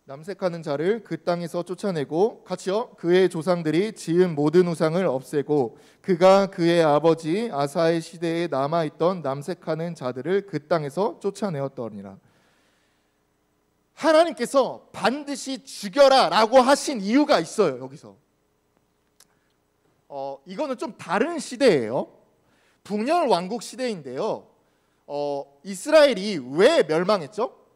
남색하는 자를 그 땅에서 쫓아내고 같이요. 그의 조상들이 지은 모든 우상을 없애고 그가 그의 아버지 아사의 시대에 남아있던 남색하는 자들을 그 땅에서 쫓아내었더니라. 하나님께서 반드시 죽여라 라고 하신 이유가 있어요. 여기서 이거는 좀 다른 시대예요. 북열 왕국 시대인데요. 이스라엘이 왜 멸망했죠?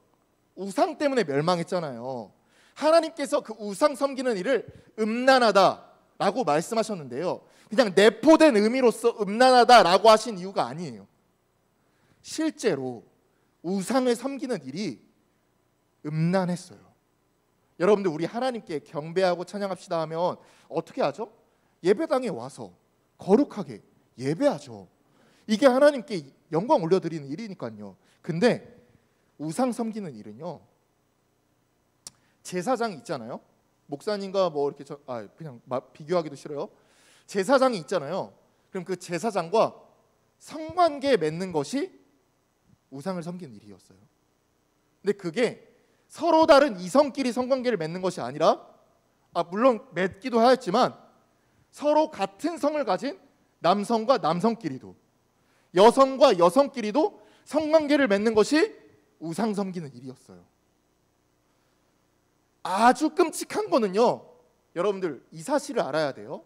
우상 때문에 멸망했잖아요. 하나님께서 그 우상 섬기는 일을 음란하다라고 말씀하셨는데요. 그냥 내포된 의미로서 음란하다라고 하신 이유가 아니에요. 실제로 우상을 섬기는 일이 음란했어요. 여러분들 우리 하나님께 경배하고 찬양합시다 하면 어떻게 하죠? 예배당에 와서 거룩하게 예배하죠. 이게 하나님께 영광 올려드리는 일이니까요. 근데 우상 섬기는 일은요, 제사장이 있잖아요. 목사님과 뭐 이렇게 그냥 비교하기도 싫어요. 제사장이 있잖아요. 그럼 그 제사장과 성관계 맺는 것이 우상을 섬기는 일이었어요. 근데 그게 서로 다른 이성끼리 성관계를 맺는 것이 아니라 물론 맺기도 하였지만 서로 같은 성을 가진 남성과 남성끼리도 여성과 여성끼리도 성관계를 맺는 것이 우상 섬기는 일이었어요. 아주 끔찍한 거는요, 여러분들 이 사실을 알아야 돼요.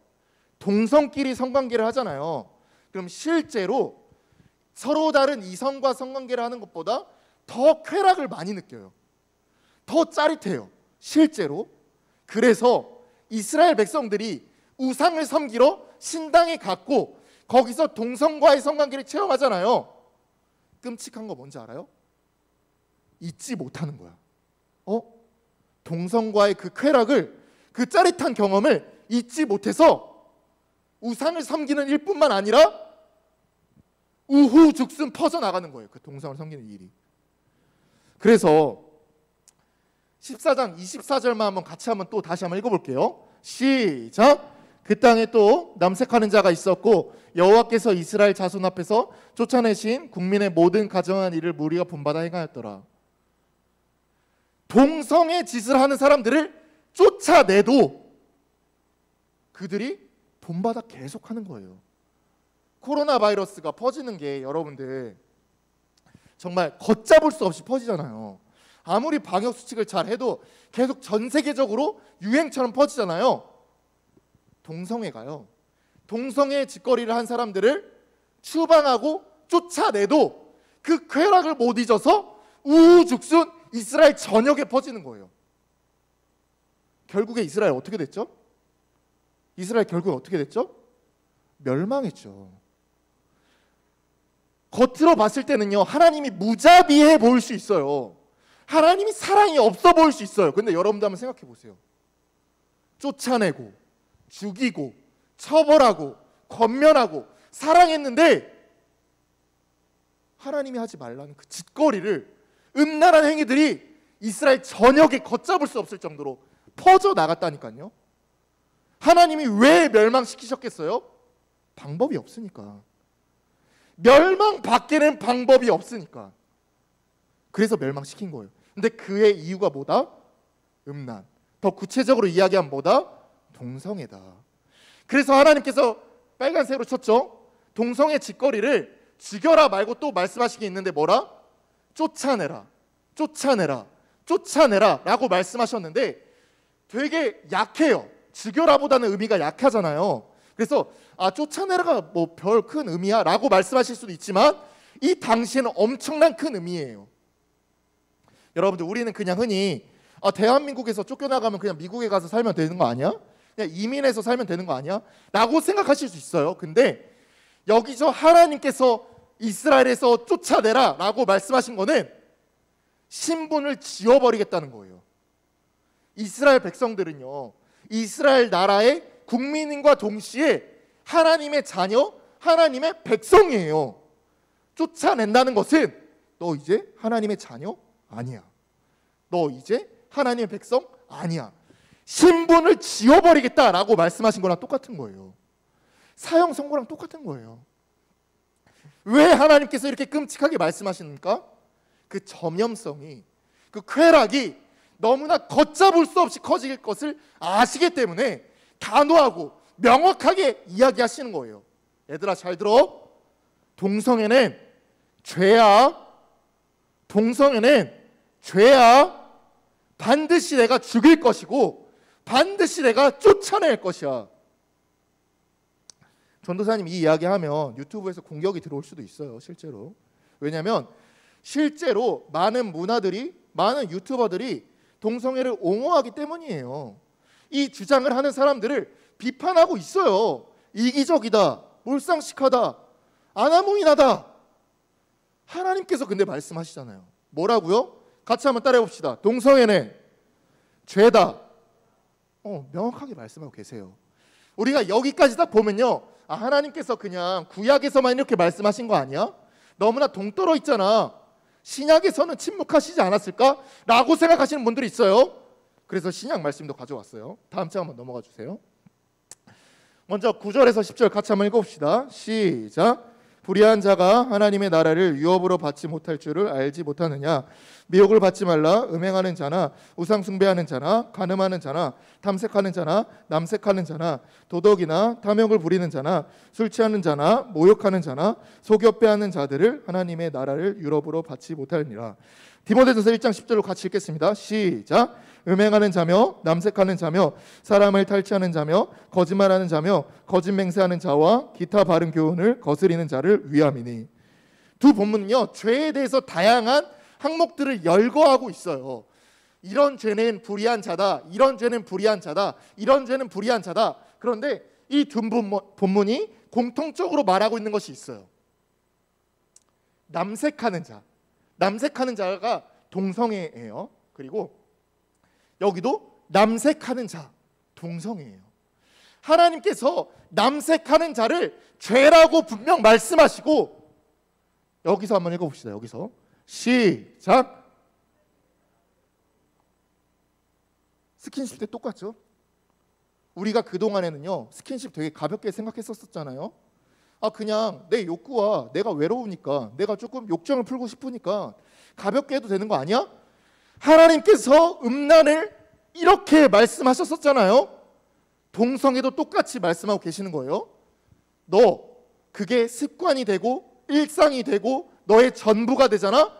동성끼리 성관계를 하잖아요. 그럼 실제로 서로 다른 이성과 성관계를 하는 것보다 더 쾌락을 많이 느껴요. 더 짜릿해요. 실제로. 그래서 이스라엘 백성들이 우상을 섬기러 신당에 갔고 거기서 동성과의 성관계를 체험하잖아요. 끔찍한 거 뭔지 알아요? 잊지 못하는 거야. 동성과의 그 쾌락을, 그 짜릿한 경험을 잊지 못해서 우상을 섬기는 일뿐만 아니라 우후죽순 퍼져나가는 거예요. 그 동성을 섬기는 일이. 그래서 14장 24절만 한번 같이 또 다시 한번 읽어볼게요. 시작. 그 땅에 또 남색하는 자가 있었고 여호와께서 이스라엘 자손 앞에서 쫓아내신 국민의 모든 가정한 일을 무리가 본받아 행하였더라. 동성의 짓을 하는 사람들을 쫓아내도 그들이 본받아 계속하는 거예요. 코로나 바이러스가 퍼지는 게 여러분들 정말 걷잡을 수 없이 퍼지잖아요. 아무리 방역 수칙을 잘 해도 계속 전 세계적으로 유행처럼 퍼지잖아요. 동성애가요. 동성애 짓거리를 한 사람들을 추방하고 쫓아내도 그 쾌락을 못 잊어서 우후죽순 이스라엘 전역에 퍼지는 거예요. 결국에 이스라엘 어떻게 됐죠? 이스라엘 결국에 어떻게 됐죠? 멸망했죠. 겉으로 봤을 때는요, 하나님이 무자비해 보일 수 있어요. 하나님이 사랑이 없어 보일 수 있어요. 근데 여러분도 한번 생각해 보세요. 쫓아내고 죽이고 처벌하고 권면하고 사랑했는데 하나님이 하지 말라는 그 짓거리를, 음란한 행위들이 이스라엘 전역에 걷잡을 수 없을 정도로 퍼져나갔다니까요. 하나님이 왜 멸망시키셨겠어요? 방법이 없으니까. 멸망밖에는 방법이 없으니까. 그래서 멸망시킨 거예요. 근데 그의 이유가 뭐다? 음란. 더 구체적으로 이야기하면 뭐다? 동성애다. 그래서 하나님께서 빨간색으로 쳤죠. 동성애 짓거리를 죽여라 말고 또 말씀하시기 있는데 뭐라? 쫓아내라, 쫓아내라, 쫓아내라 라고 말씀하셨는데 되게 약해요. 죽여라보다는 의미가 약하잖아요. 그래서 쫓아내라가 뭐 별 큰 의미야 라고 말씀하실 수도 있지만 이 당시에는 엄청난 큰 의미예요. 여러분들 우리는 그냥 흔히 대한민국에서 쫓겨나가면 그냥 미국에 가서 살면 되는 거 아니야? 그냥 이민해서 살면 되는 거 아니야? 라고 생각하실 수 있어요. 근데 여기서 하나님께서 이스라엘에서 쫓아내라 라고 말씀하신 거는 신분을 지워버리겠다는 거예요. 이스라엘 백성들은요, 이스라엘 나라의 국민과 동시에 하나님의 자녀, 하나님의 백성이에요. 쫓아낸다는 것은 너 이제 하나님의 자녀 아니야. 너 이제 하나님의 백성 아니야. 신분을 지워버리겠다라고 말씀하신 거랑 똑같은 거예요. 사형 선고랑 똑같은 거예요. 왜 하나님께서 이렇게 끔찍하게 말씀하십니까? 그 점염성이, 그 쾌락이 너무나 걷잡을 수 없이 커질 것을 아시기 때문에 단호하고 명확하게 이야기하시는 거예요. 얘들아 잘 들어. 동성애는 죄야. 동성애는 죄야. 반드시 내가 죽일 것이고 반드시 내가 쫓아낼 것이야. 전도사님 이 이야기하면 유튜브에서 공격이 들어올 수도 있어요. 실제로. 왜냐하면 실제로 많은 문화들이, 많은 유튜버들이 동성애를 옹호하기 때문이에요. 이 주장을 하는 사람들을 비판하고 있어요. 이기적이다, 몰상식하다, 아나무인하다. 하나님께서 근데 말씀하시잖아요. 뭐라고요? 같이 한번 따라해 봅시다. 동성애는 죄다. 명확하게 말씀하고 계세요. 우리가 여기까지 딱 보면요, 하나님께서 그냥 구약에서만 이렇게 말씀하신 거 아니야? 너무나 동떨어 있잖아. 신약에서는 침묵하시지 않았을까? 라고 생각하시는 분들이 있어요. 그래서 신약 말씀도 가져왔어요. 다음 장 한번 넘어가 주세요. 먼저 9절에서 10절 같이 한번 읽어봅시다. 시작. 불의한 자가 하나님의 나라를 유업으로 받지 못할 줄을 알지 못하느냐. 미혹을 받지 말라. 음행하는 자나 우상 숭배하는 자나 간음하는 자나 탐색하는 자나 남색하는 자나 도덕이나 탐욕을 부리는 자나 술 취하는 자나 모욕하는 자나 속여빼하는 자들을 하나님의 나라를 유업으로 받지 못하느니라. 디모데전서 1장 10절로 같이 읽겠습니다. 시작. 음행하는 자며 남색하는 자며 사람을 탈취하는 자며 거짓말하는 자며 거짓 맹세하는 자와 기타 바른 교훈을 거스리는 자를 위함이니. 두 본문은요, 죄에 대해서 다양한 항목들을 열거하고 있어요. 이런 죄는 불의한 자다, 이런 죄는 불의한 자다, 이런 죄는 불의한 자다. 그런데 이 두 본문이 공통적으로 말하고 있는 것이 있어요. 남색하는 자, 남색하는 자가 동성애예요. 그리고 여기도 남색하는 자, 동성애예요. 하나님께서 남색하는 자를 죄라고 분명 말씀하시고, 여기서 한번 읽어봅시다. 여기서 시작. 스킨십 때 똑같죠? 우리가 그동안에는요, 스킨십 되게 가볍게 생각했었잖아요. 그냥 내 욕구와 내가 외로우니까, 내가 조금 욕정을 풀고 싶으니까 가볍게 해도 되는 거 아니야? 하나님께서 음란을 이렇게 말씀하셨었잖아요. 동성애도 똑같이 말씀하고 계시는 거예요. 너 그게 습관이 되고 일상이 되고 너의 전부가 되잖아.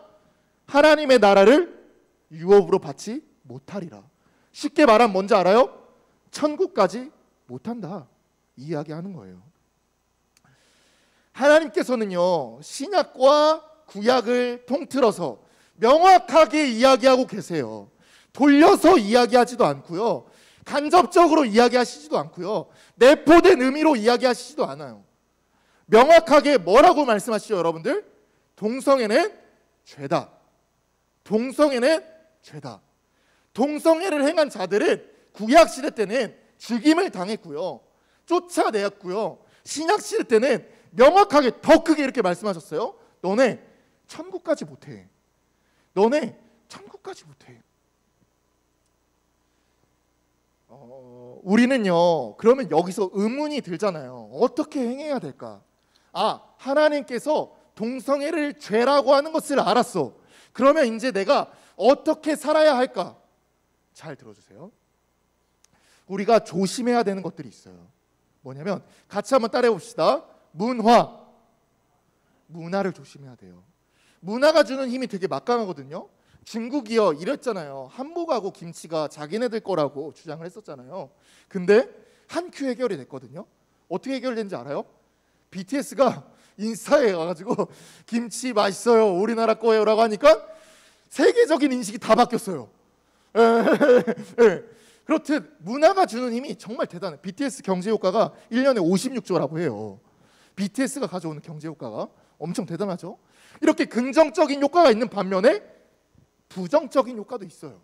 하나님의 나라를 유업으로 받지 못하리라. 쉽게 말하면 뭔지 알아요? 천국까지 못한다, 이 이야기하는 거예요. 하나님께서는요, 신약과 구약을 통틀어서 명확하게 이야기하고 계세요. 돌려서 이야기하지도 않고요, 간접적으로 이야기하시지도 않고요, 내포된 의미로 이야기하시지도 않아요. 명확하게 뭐라고 말씀하시죠, 여러분들? 동성애는 죄다. 동성애는 죄다. 동성애를 행한 자들은 구약 시대 때는 죽임을 당했고요, 쫓아내었고요, 신약 시대 때는 명확하게 더 크게 이렇게 말씀하셨어요. 너네 천국까지 못해. 너네 천국까지 못해. 우리는요, 그러면 여기서 의문이 들잖아요. 어떻게 행해야 될까? 하나님께서 동성애를 죄라고 하는 것을 알았어. 그러면 이제 내가 어떻게 살아야 할까? 잘 들어주세요. 우리가 조심해야 되는 것들이 있어요. 뭐냐면 같이 한번 따라해 봅시다. 문화를 조심해야 돼요. 문화가 주는 힘이 되게 막강하거든요. 중국이요 이랬잖아요. 한복하고 김치가 자기네들 거라고 주장을 했었잖아요. 근데 한 큐 해결이 됐거든요. 어떻게 해결된지 알아요? BTS가 인스타에 가가지고 김치 맛있어요, 우리나라 거예요 라고 하니까 세계적인 인식이 다 바뀌었어요. 그렇듯 문화가 주는 힘이 정말 대단해. BTS 경제 효과가 1년에 56조라고 해요. BTS가 가져오는 경제 효과가 엄청 대단하죠. 이렇게 긍정적인 효과가 있는 반면에 부정적인 효과도 있어요.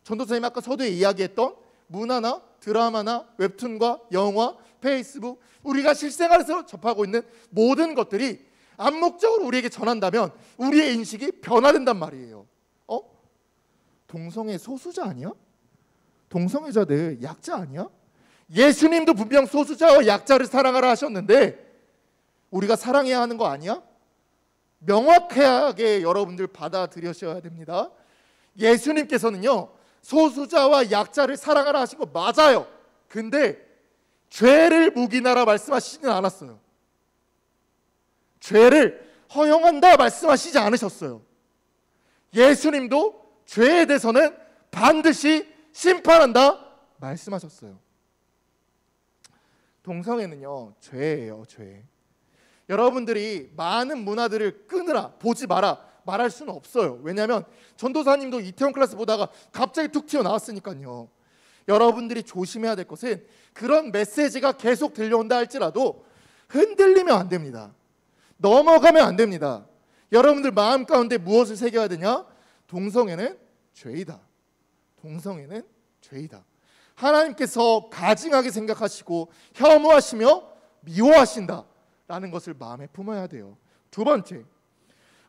전도사님 아까 서두에 이야기했던 문화나 드라마나 웹툰과 영화, 페이스북, 우리가 실생활에서 접하고 있는 모든 것들이 암묵적으로 우리에게 전한다면 우리의 인식이 변화된단 말이에요. 동성애 소수자 아니야? 동성애자들 약자 아니야? 예수님도 분명 소수자와 약자를 사랑하라 하셨는데 우리가 사랑해야 하는 거 아니야? 명확하게 여러분들 받아들여셔야 됩니다. 예수님께서는요, 소수자와 약자를 사랑하라 하신 거 맞아요. 근데 죄를 묵인하라 말씀하시지는 않았어요. 죄를 허용한다 말씀하시지 않으셨어요. 예수님도 죄에 대해서는 반드시 심판한다 말씀하셨어요. 동성애는요, 죄예요, 죄. 여러분들이 많은 문화들을 끊으라, 보지 마라 말할 수는 없어요. 왜냐하면 전도사님도 이태원 클래스 보다가 갑자기 툭 튀어나왔으니까요. 여러분들이 조심해야 될 것은 그런 메시지가 계속 들려온다 할지라도 흔들리면 안 됩니다. 넘어가면 안 됩니다. 여러분들 마음 가운데 무엇을 새겨야 되냐? 동성애는 죄이다. 동성애는 죄이다. 하나님께서 가증하게 생각하시고 혐오하시며 미워하신다 라는 것을 마음에 품어야 돼요. 두 번째,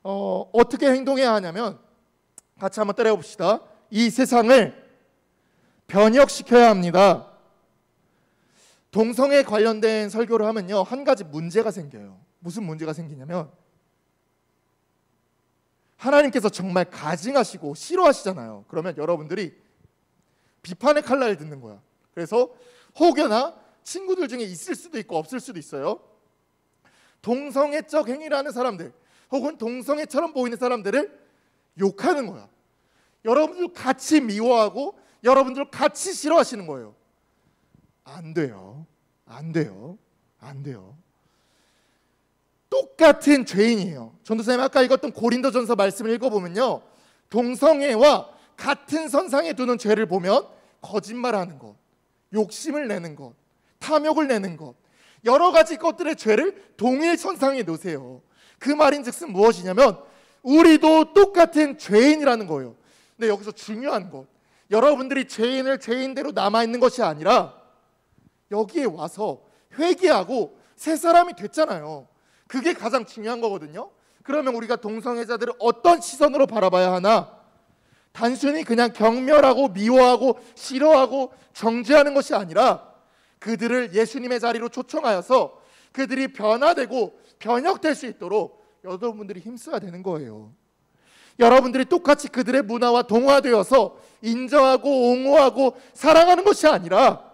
어떻게 행동해야 하냐면 같이 한번 따라해 봅시다. 이 세상을 변혁시켜야 합니다. 동성애 관련된 설교를 하면요, 한 가지 문제가 생겨요. 무슨 문제가 생기냐면 하나님께서 정말 가증하시고 싫어하시잖아요. 그러면 여러분들이 비판의 칼날을 듣는 거야. 그래서 혹여나 친구들 중에 있을 수도 있고 없을 수도 있어요. 동성애적 행위를 하는 사람들 혹은 동성애처럼 보이는 사람들을 욕하는 거야. 여러분들 같이 미워하고 여러분들 같이 싫어하시는 거예요. 안 돼요. 안 돼요. 안 돼요. 똑같은 죄인이에요. 전도사님 아까 읽었던 고린도전서 말씀을 읽어보면요, 동성애와 같은 선상에 두는 죄를 보면 거짓말하는 것, 욕심을 내는 것, 탐욕을 내는 것, 여러 가지 것들의 죄를 동일 선상에 놓으세요. 그 말인즉슨 무엇이냐면 우리도 똑같은 죄인이라는 거예요. 근데 여기서 중요한 것, 여러분들이 죄인을 죄인대로 남아있는 것이 아니라 여기에 와서 회개하고 새 사람이 됐잖아요. 그게 가장 중요한 거거든요. 그러면 우리가 동성애자들을 어떤 시선으로 바라봐야 하나? 단순히 그냥 경멸하고 미워하고 싫어하고 정죄하는 것이 아니라 그들을 예수님의 자리로 초청하여서 그들이 변화되고 변혁될 수 있도록 여러분들이 힘써야 되는 거예요. 여러분들이 똑같이 그들의 문화와 동화되어서 인정하고 옹호하고 사랑하는 것이 아니라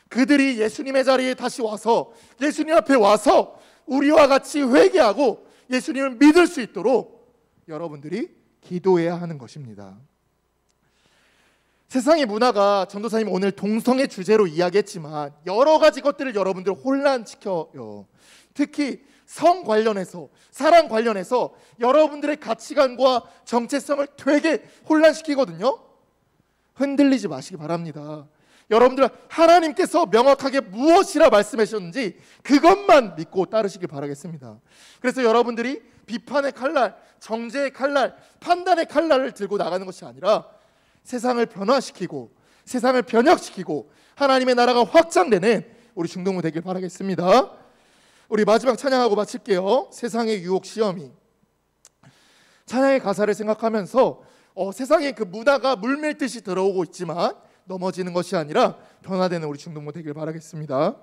그들이 예수님의 자리에 다시 와서 예수님 앞에 와서 우리와 같이 회개하고 예수님을 믿을 수 있도록 여러분들이 기도해야 하는 것입니다. 세상의 문화가, 전도사님 오늘 동성애 주제로 이야기했지만 여러 가지 것들을 여러분들 혼란시켜요. 특히 성 관련해서, 사랑 관련해서 여러분들의 가치관과 정체성을 되게 혼란시키거든요. 흔들리지 마시기 바랍니다. 여러분들 하나님께서 명확하게 무엇이라 말씀하셨는지 그것만 믿고 따르시길 바라겠습니다. 그래서 여러분들이 비판의 칼날, 정죄의 칼날, 판단의 칼날을 들고 나가는 것이 아니라 세상을 변화시키고 세상을 변혁시키고 하나님의 나라가 확장되는 우리 중동부 되길 바라겠습니다. 우리 마지막 찬양하고 마칠게요. 세상의 유혹 시험이. 찬양의 가사를 생각하면서 세상의 그 문화가 물밀듯이 들어오고 있지만 넘어지는 것이 아니라 변화되는 우리 중동부 되길 바라겠습니다.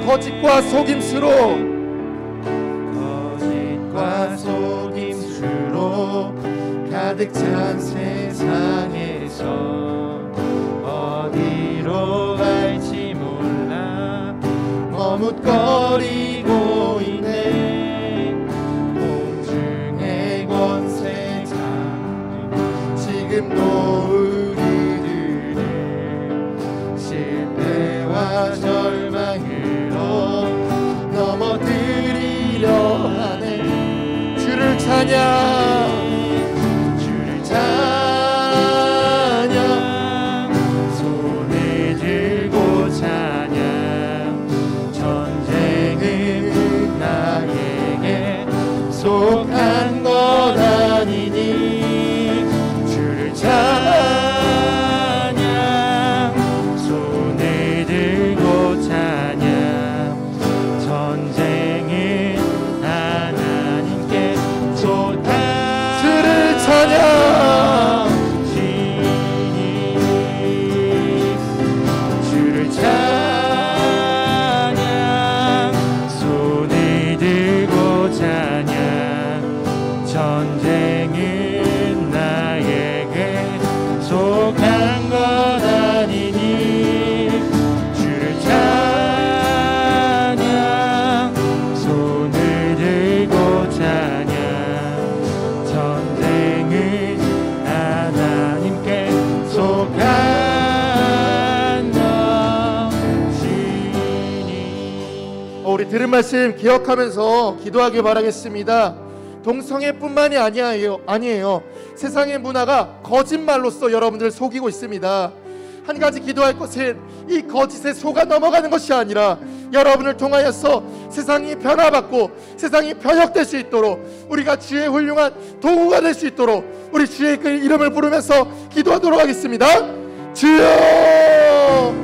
거짓과 속임수로 가득 찬 세상에서 어디로 갈지 몰라 머뭇거리고 있네. 공중의 권세자 지금도 우리들의 실패와 절망으로 넘어뜨리려 하네. 주를 찬양, 주를 찬양. 손을 속한 것 아니니 주를 찬양 손을 들고 찬양 전쟁은 하나님께 속한 주를 찬양 주를 찬양 손을 들고 찬양 전쟁은 나에게 속한 것 아니니 주를 찬양 손을 들고 찬양 전쟁은 하나님께 속한 것이니. 우리 들은 말씀 기억하면서 기도하길 바라겠습니다. 동성애뿐만이 아니에요. 세상의 문화가 거짓말로써 여러분들을 속이고 있습니다. 한 가지 기도할 것은 이 거짓에 속아 넘어가는 것이 아니라 여러분을 통하여서 세상이 변화받고 세상이 변혁될 수 있도록 우리가 주의 훌륭한 도구가 될 수 있도록 우리 주의 그 이름을 부르면서 기도하도록 하겠습니다. 주여,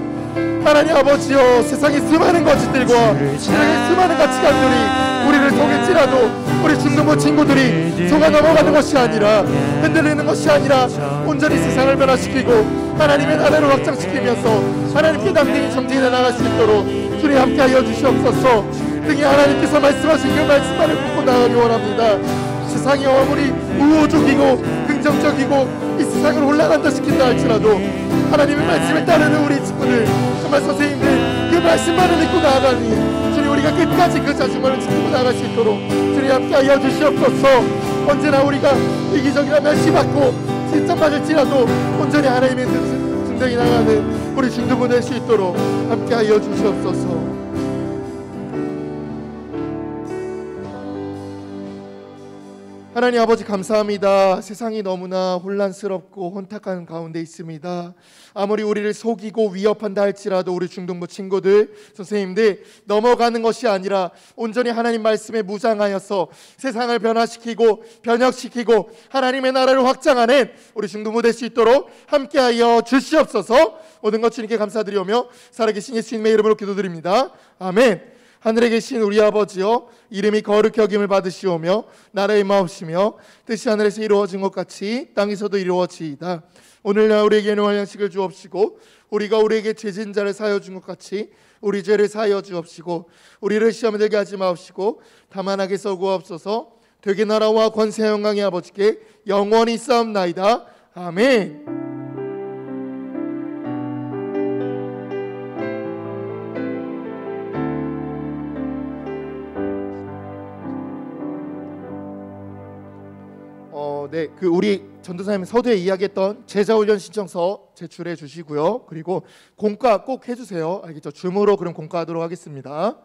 하나님 아버지여, 세상의 수많은 것들과 세상의 수많은 가치관들이 우리를 속일지라도 우리 중동부 친구들이 속아 넘어가는 것이 아니라 흔들리는 것이 아니라 온전히 세상을 변화시키고 하나님의 나라를 확장시키면서 하나님께 당당히 정진해 나갈 수 있도록 주님 함께하여 주시옵소서. 등에 하나님께서 말씀하신 그 말씀만을 붙고 나가기 원합니다. 세상이 아무리 우호적이고 긍정적이고 이 세상을 혼란한다 시킨다 할지라도 하나님의 말씀을 따르는 우리 친구들, 정말 선생님들, 그 말씀만을 믿고 나아가니 주님 우리가 끝까지 그 자중을 지키고 나아갈 수 있도록 주님 함께하여 주시옵소서. 언제나 우리가 이기적이라 멸시받고 실정받을지라도 온전히 하나님의 등등이 나가는 우리 중등부 될 수 있도록 함께하여 주시옵소서. 하나님 아버지 감사합니다. 세상이 너무나 혼란스럽고 혼탁한 가운데 있습니다. 아무리 우리를 속이고 위협한다 할지라도 우리 중등부 친구들, 선생님들 넘어가는 것이 아니라 온전히 하나님 말씀에 무장하여서 세상을 변화시키고 변혁시키고 하나님의 나라를 확장하는 우리 중등부 될 수 있도록 함께하여 주시옵소서. 모든 것 주님께 감사드리오며 살아계신 예수님의 이름으로 기도드립니다. 아멘. 하늘에 계신 우리 아버지여, 이름이 거룩히 여김을 받으시오며 나라의 마옵시며 뜻이 하늘에서 이루어진 것 같이 땅에서도 이루어지이다. 오늘날 우리에게 일용할 양식을 주옵시고 우리가 우리에게 죄진 자를 사하여 준 것 같이 우리 죄를 사하여 주옵시고 우리를 시험에 들게 하지 마옵시고 다만 악에서 구하옵소서. 되게 나라와 권세 영광의 아버지께 영원히 싸움나이다. 아멘. 네, 그 우리 전도사님 서두에 이야기했던 제자훈련 신청서 제출해 주시고요. 그리고 공과 꼭 해주세요. 알겠죠? 줌으로 그럼 공과하도록 하겠습니다.